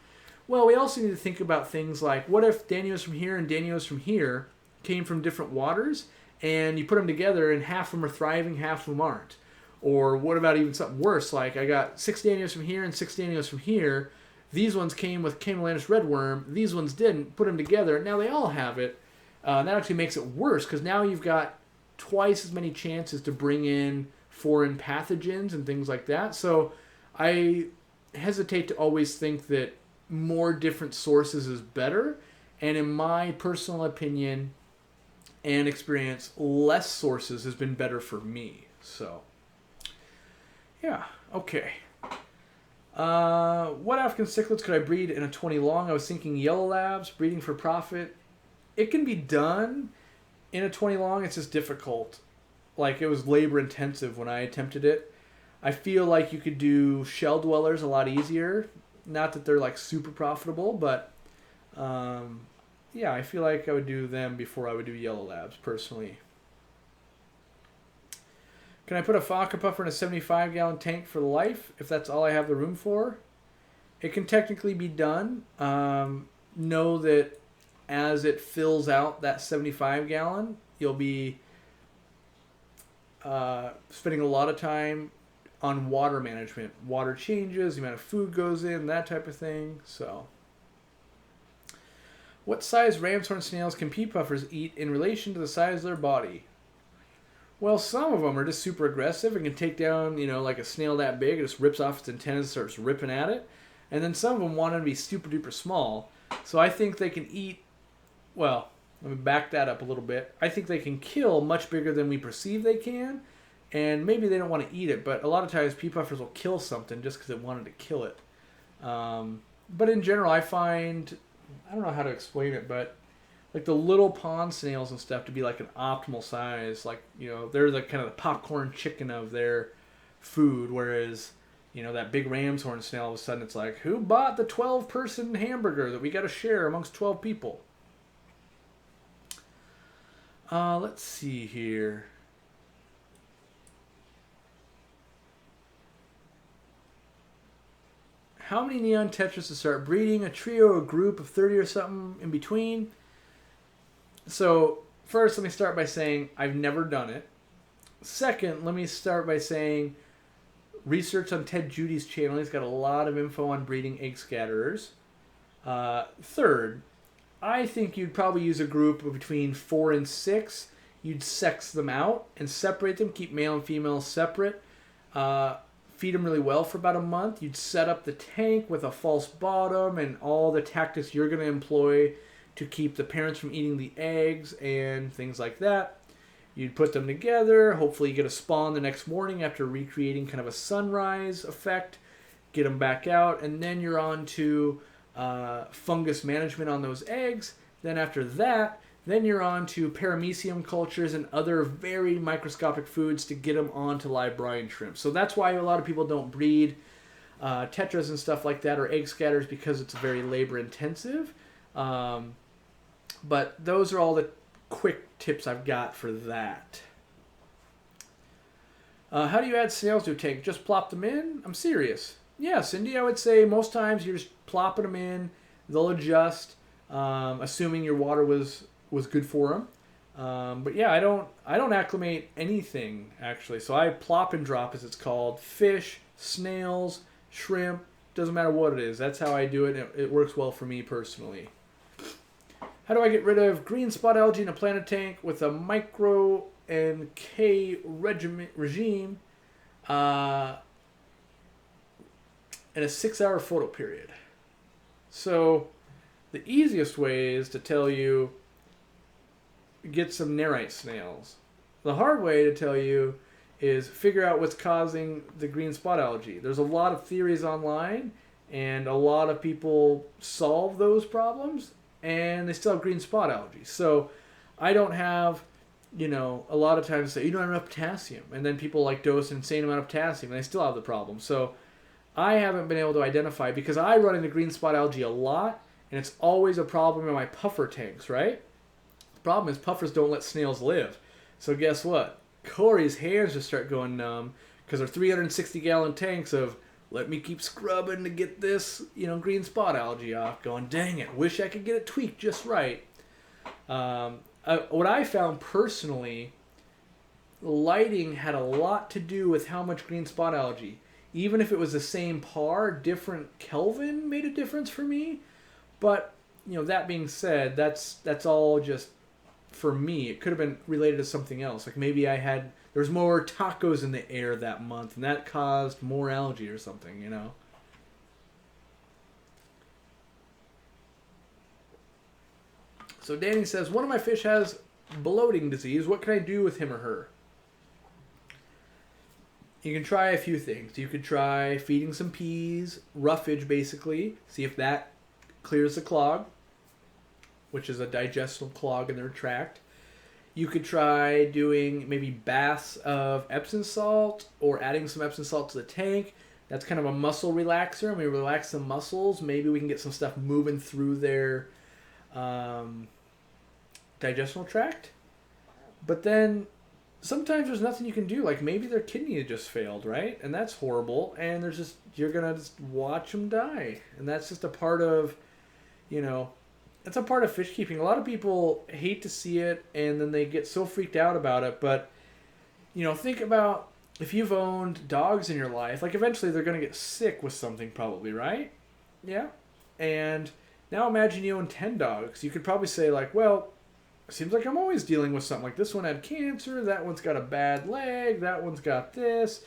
Well, we also need to think about things like, what if Danios from here and Danios from here came from different waters, and you put them together, and half of them are thriving, half of them aren't? Or what about even something worse, like I got 6 Danios from here and 6 Danios from here. These ones came with Camelottus redworm. These ones didn't. Put them together. Now they all have it. That actually makes it worse because now you've got twice as many chances to bring in foreign pathogens and things like that. So I hesitate to always think that more different sources is better. And in my personal opinion and experience, less sources has been better for me. So, yeah, okay. What African cichlids could I breed in a 20 long? I was thinking yellow labs, breeding for profit. It can be done in a 20 long. It's just difficult. Like, it was labor intensive when I attempted it. I feel like you could do shell dwellers a lot easier. Not that they're like super profitable, but yeah, I feel like I would do them before I would do yellow labs personally. Can I put a Faka puffer in a 75-gallon tank for life if that's all I have the room for? It can technically be done. Know that as it fills out that 75-gallon, you'll be spending a lot of time on water management. Water changes, the amount of food goes in, that type of thing. So, what size ram's horn snails can pea puffers eat in relation to the size of their body? Well, some of them are just super aggressive and can take down, like a snail that big. It just rips off its antennas and starts ripping at it. And then some of them want to be super duper small. So I think they can eat, well, let me back that up a little bit. I think they can kill much bigger than we perceive they can. And maybe they don't want to eat it, but a lot of times pea puffers will kill something just because it wanted to kill it. But in general, I find, I don't know how to explain it, but like the little pond snails and stuff to be like an optimal size. Like, they're the kind of the popcorn chicken of their food, whereas, that big ram's horn snail, all of a sudden it's like, who bought the 12-person hamburger that we got to share amongst 12 people? Let's see here. How many neon tetras to start breeding? A trio or a group of 30 or something in between? So, first, let me start by saying I've never done it. Second, let me start by saying research on Ted Judy's channel. He's got a lot of info on breeding egg scatterers. Third, I think you'd probably use a group of between 4 and 6. You'd sex them out and separate them, keep male and female separate. Feed them really well for about a month. You'd set up the tank with a false bottom and all the tactics you're going to employ to keep the parents from eating the eggs and things like that. You'd put them together. Hopefully you get a spawn the next morning after recreating kind of a sunrise effect. Get them back out, and then you're on to fungus management on those eggs. Then after that, then you're on to paramecium cultures and other very microscopic foods to get them onto live brine shrimp. So that's why a lot of people don't breed tetras and stuff like that, or egg scatters, because it's very labor intensive. But those are all the quick tips I've got for that. How do you add snails to a tank? Just plop them in? I'm serious. Yeah, Cindy, I would say most times you're just plopping them in. They'll adjust, assuming your water was good for them. But yeah, I don't acclimate anything, actually. So I plop and drop, as it's called. Fish, snails, shrimp, doesn't matter what it is. That's how I do it. It works well for me personally. How do I get rid of green spot algae in a planted tank with a micro and K regime in a 6-hour photo period? So the easiest way is to tell you get some nerite snails. The hard way to tell you is figure out what's causing the green spot algae. There's a lot of theories online, and a lot of people solve those problems, and they still have green spot algae. So I don't have, a lot of times say, you don't have enough potassium. And then people dose an insane amount of potassium, and they still have the problem. So I haven't been able to identify, because I run into green spot algae a lot, and it's always a problem in my puffer tanks, right? The problem is puffers don't let snails live. So guess what? Corey's hands just start going numb, because they're 360-gallon tanks of, let me keep scrubbing to get this, green spot algae off. Going, dang it, wish I could get it tweaked just right. What I found personally, lighting had a lot to do with how much green spot algae. Even if it was the same par, different Kelvin made a difference for me. But, that being said, that's all just for me. It could have been related to something else. Like maybe there was more tacos in the air that month, and that caused more algae or something, So Danny says, one of my fish has bloating disease. What can I do with him or her? You can try a few things. You could try feeding some peas, roughage basically, see if that clears the clog, which is a digestional clog in their tract. You could try doing maybe baths of Epsom salt or adding some Epsom salt to the tank. That's kind of a muscle relaxer. And we relax the muscles. Maybe we can get some stuff moving through their digestional tract. But then sometimes there's nothing you can do. Like maybe their kidney just failed, right? And that's horrible. And there's just, you're going to just watch them die. And that's just a part of, that's a part of fish keeping. A lot of people hate to see it and then they get so freaked out about it. But, think about if you've owned dogs in your life, like eventually they're going to get sick with something probably, right? Yeah. And now imagine you own 10 dogs. You could probably say like, well, it seems like I'm always dealing with something. Like this one had cancer, that one's got a bad leg, that one's got this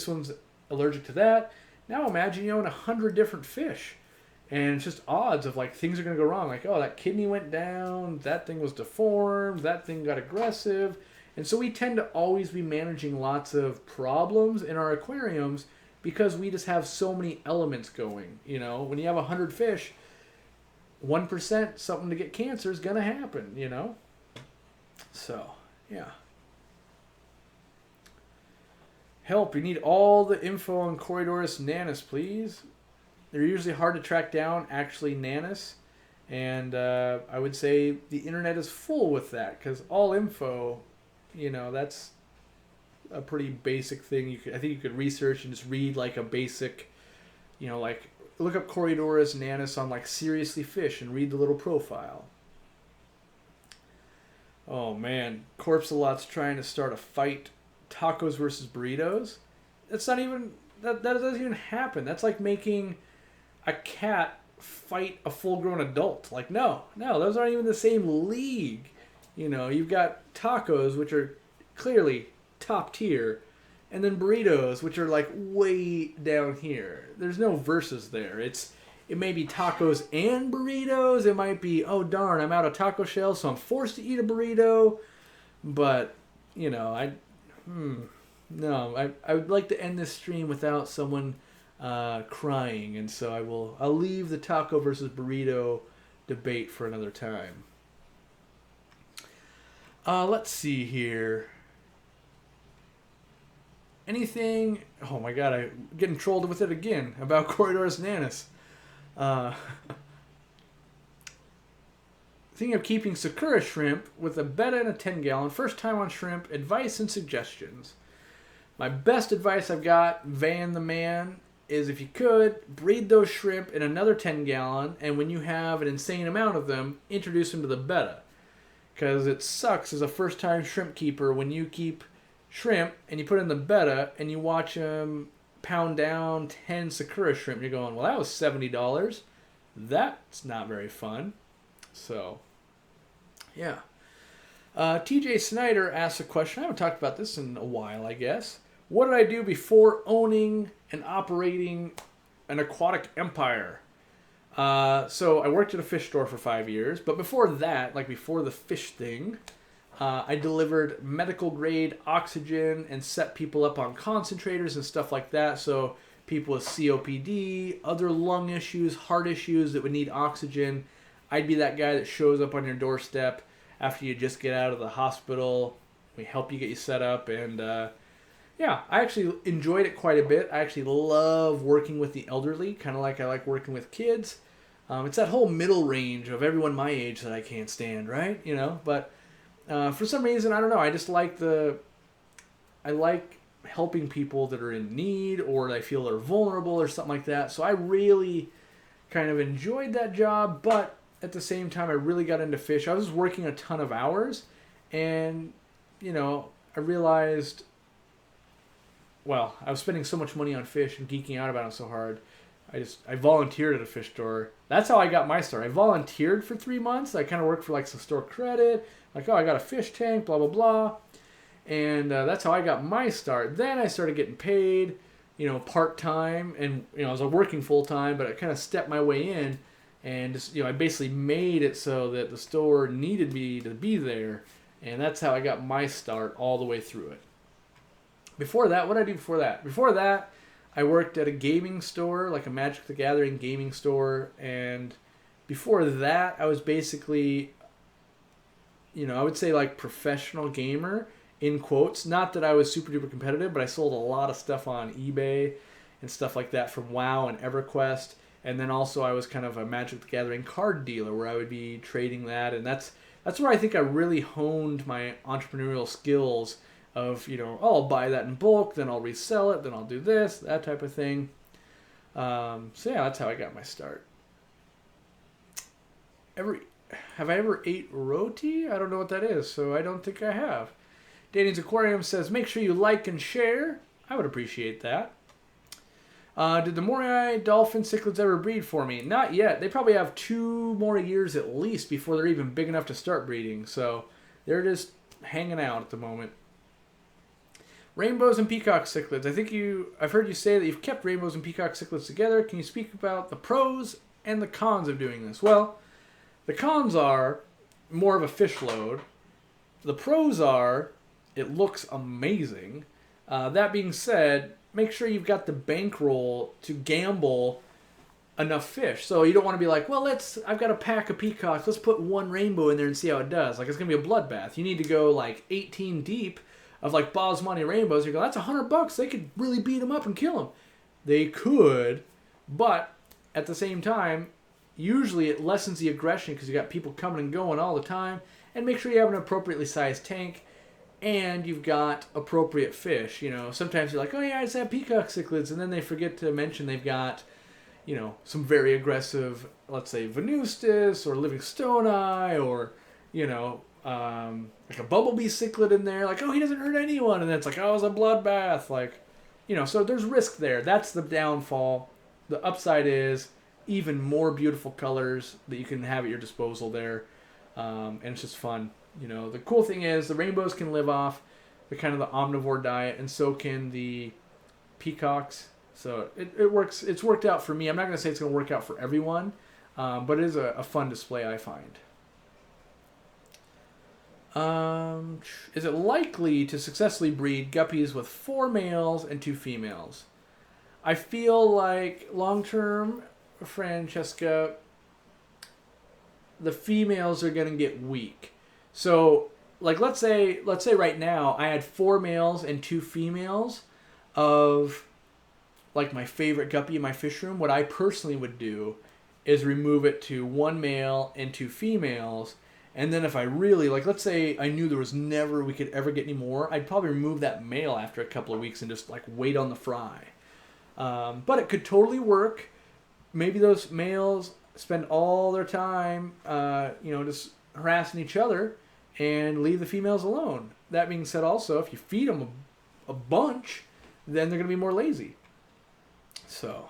one's allergic to that. Now imagine you own 100 different fish. And it's just odds of like things are going to go wrong. Like, oh, that kidney went down, that thing was deformed, that thing got aggressive. And so we tend to always be managing lots of problems in our aquariums because we just have so many elements going. When you have 100 fish, 1% something to get cancer is going to happen, So, yeah. Help, you need all the info on Corydoras nanus, please. They're usually hard to track down, actually, nanus. And I would say the internet is full with that because all info, that's a pretty basic thing. I think you could research and just read like a basic, like look up Corydoras nanus on like Seriously Fish and read the little profile. Oh man, Corpse-A-Lot's trying to start a fight, tacos versus burritos. That's not even, that doesn't even happen. That's like making a cat fight a full-grown adult. Like, no, those aren't even the same league. You've got tacos, which are clearly top tier, and then burritos, which are like way down here. There's no versus there. It may be tacos and burritos. It might be, oh darn, I'm out of taco shells, so I'm forced to eat a burrito. But, I would like to end this stream without someone crying, and so I'll leave the taco versus burrito debate for another time. Let's see here. Anything? Oh my god, I'm getting trolled with it again about Corydoras nanus. Thinking of keeping Sakura shrimp with a betta and a 10-gallon. First time on shrimp. Advice and suggestions. My best advice I've got, Van the man, is if you could, breed those shrimp in another 10-gallon, and when you have an insane amount of them, introduce them to the betta. Because it sucks as a first-time shrimp keeper when you keep shrimp and you put in the betta and you watch them pound down 10 Sakura shrimp. You're going, well, that was $70. That's not very fun. So, yeah. TJ Snyder asks a question. I haven't talked about this in a while, I guess. What did I do before owning and operating an aquatic empire? So I worked at a fish store for 5 years, but before that, like before the fish thing, I delivered medical grade oxygen and set people up on concentrators and stuff like that. So people with COPD, other lung issues, heart issues that would need oxygen, I'd be that guy that shows up on your doorstep after you just get out of the hospital. We help you get you set up, and yeah, I actually enjoyed it quite a bit. I actually love working with the elderly, kind of like I like working with kids. It's that whole middle range of everyone my age that I can't stand, right? But for some reason, I don't know, I just like I like helping people that are in need or I feel are vulnerable or something like that. So I really kind of enjoyed that job, but at the same time, I really got into fish. I was working a ton of hours, and, I realized, well, I was spending so much money on fish and geeking out about it so hard. I volunteered at a fish store. That's how I got my start. I volunteered for 3 months. I kind of worked for like some store credit. Like, oh, I got a fish tank, blah, blah, blah. And that's how I got my start. Then I started getting paid, part-time. And, I was working full-time, but I kind of stepped my way in. And, just, I basically made it so that the store needed me to be there. And that's how I got my start all the way through it. Before that, what did I do before that? Before that, I worked at a gaming store, like a Magic the Gathering gaming store, and before that, I was basically, I would say like professional gamer in quotes. Not that I was super duper competitive, but I sold a lot of stuff on eBay and stuff like that from WoW and EverQuest. And then also I was kind of a Magic the Gathering card dealer where I would be trading that, and that's where I think I really honed my entrepreneurial skills of, oh, I'll buy that in bulk, then I'll resell it, then I'll do this, that type of thing. So yeah, that's how I got my start. Have I ever ate roti? I don't know what that is, so I don't think I have. Danny's Aquarium says, make sure you like and share. I would appreciate that. Did the Morai dolphin cichlids ever breed for me? Not yet. They probably have 2 more years at least before they're even big enough to start breeding. So they're just hanging out at the moment. Rainbows and peacock cichlids. I've heard you say that you've kept rainbows and peacock cichlids together. Can you speak about the pros and the cons of doing this? Well, the cons are more of a fish load. The pros are it looks amazing. That being said, make sure you've got the bankroll to gamble enough fish. So you don't want to be like, well, I've got a pack of peacocks. Let's put 1 rainbow in there and see how it does. Like, it's going to be a bloodbath. You need to go like 18 deep of like basmati rainbows. You go, that's $100. They could really beat them up and kill them. They could, but at the same time, usually it lessens the aggression because you got people coming and going all the time. And make sure you have an appropriately sized tank and you've got appropriate fish. Sometimes you're like, oh yeah, I just have peacock cichlids, and then they forget to mention they've got, some very aggressive, let's say Venustus or Livingstoni or, like a bumblebee cichlid in there. Like, oh, he doesn't hurt anyone, and then it's like, oh, it's a bloodbath. Like, so there's risk there. That's the downfall. The upside is even more beautiful colors that you can have at your disposal there, and it's just fun. The cool thing is the rainbows can live off the kind of the omnivore diet, and so can the peacocks. So it works. It's worked out for me. I'm not going to say it's going to work out for everyone, but it is a fun display, I find. Is it likely to successfully breed guppies with 4 males and 2 females? I feel like long-term, Francesca, the females are going to get weak. So, like, let's say right now I had 4 males and 2 females of, like, my favorite guppy in my fish room. What I personally would do is remove it to 1 male and 2 females. And then if I really, like, let's say I knew we could ever get any more, I'd probably remove that male after a couple of weeks and just, like, wait on the fry. But it could totally work. Maybe those males spend all their time, just harassing each other and leave the females alone. That being said, also, if you feed them a bunch, then they're going to be more lazy. So,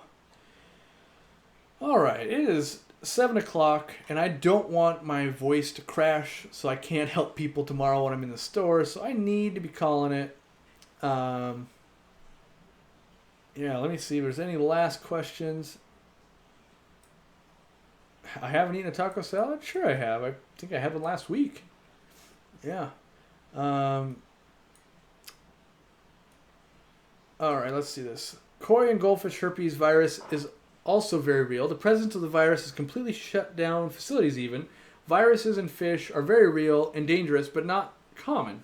all right, it is 7 o'clock, and I don't want my voice to crash, so I can't help people tomorrow when I'm in the store, so I need to be calling it. Yeah, let me see if there's any last questions. I haven't eaten a taco salad? Sure I have. I think I had one last week. Yeah. All right, let's see this. Koi and goldfish herpes virus is also very real. The presence of the virus has completely shut down facilities even. Viruses in fish are very real and dangerous, but not common.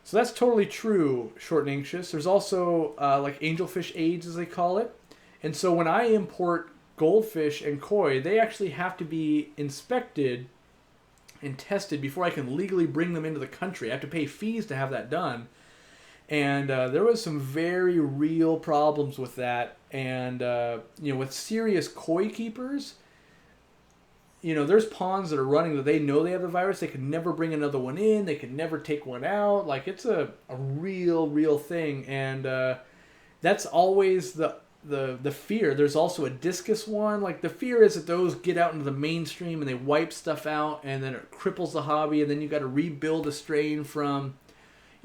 So that's totally true, Short and Anxious. There's also like angelfish AIDS, as they call it. And so when I import goldfish and koi, they actually have to be inspected and tested before I can legally bring them into the country. I have to pay fees to have that done. And there was some very real problems with that. And, with serious koi keepers, there's ponds that are running that they know they have the virus. They could never bring another one in. They could never take one out. Like, it's a real thing. And that's always the fear. There's also a discus one. Like, the fear is that those get out into the mainstream and they wipe stuff out, and then it cripples the hobby, and then you got to rebuild a strain from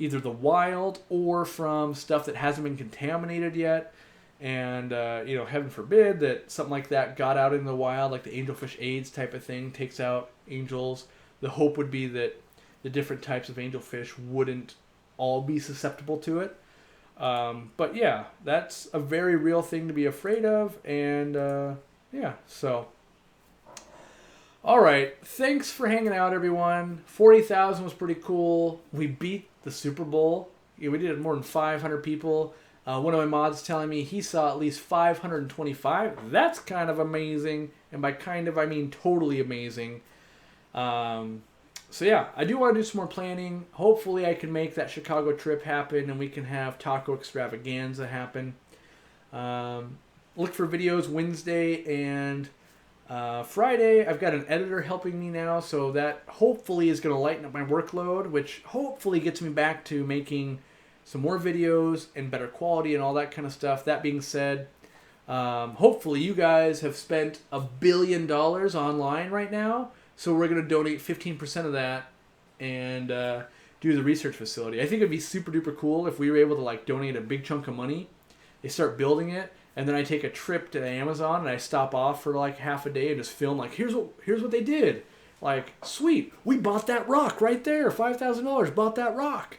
either the wild or from stuff that hasn't been contaminated yet. And, heaven forbid that something like that got out in the wild, like the angelfish AIDS type of thing, takes out angels. The hope would be that the different types of angelfish wouldn't all be susceptible to it. But yeah, that's a very real thing to be afraid of, and yeah, so. All right, thanks for hanging out, everyone. 40,000 was pretty cool. We beat the Super Bowl. Yeah, we did more than 500 people. One of my mods telling me he saw at least 525. That's kind of amazing, and by kind of I mean totally amazing. So yeah, I do want to do some more planning. Hopefully I can make that Chicago trip happen and we can have Taco Extravaganza happen. Look for videos Wednesday and Friday. I've got an editor helping me now, so that hopefully is going to lighten up my workload, which hopefully gets me back to making some more videos and better quality and all that kind of stuff. That being said, hopefully you guys have spent $1 billion online right now. So we're going to donate 15% of that and do the research facility. I think it'd be super duper cool if we were able to like donate a big chunk of money. They start building it, and then I take a trip to Amazon and I stop off for like half a day and just film like here's what they did. Like, sweet, we bought that rock right there. $5,000 bought that rock.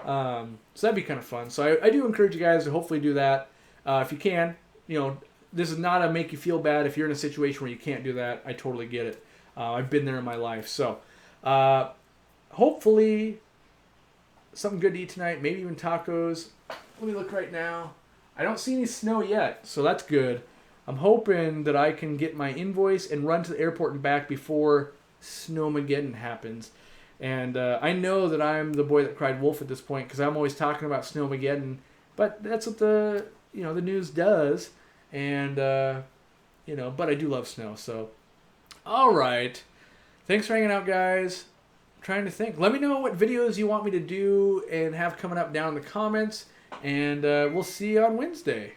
So that'd be kind of fun. So I do encourage you guys to hopefully do that if you can. You know, this is not to make you feel bad if you're in a situation where you can't do that. I totally get it. I've been there in my life. So hopefully something good to eat tonight. Maybe even tacos. Let me look right now. I don't see any snow yet, so that's good. I'm hoping that I can get my invoice and run to the airport and back before Snowmageddon happens. And I know that I'm the boy that cried wolf at this point because I'm always talking about Snowmageddon. But that's what the news does. And, but I do love snow, so... All right. Thanks for hanging out, guys. I'm trying to think. Let me know what videos you want me to do and have coming up down in the comments. And we'll see you on Wednesday.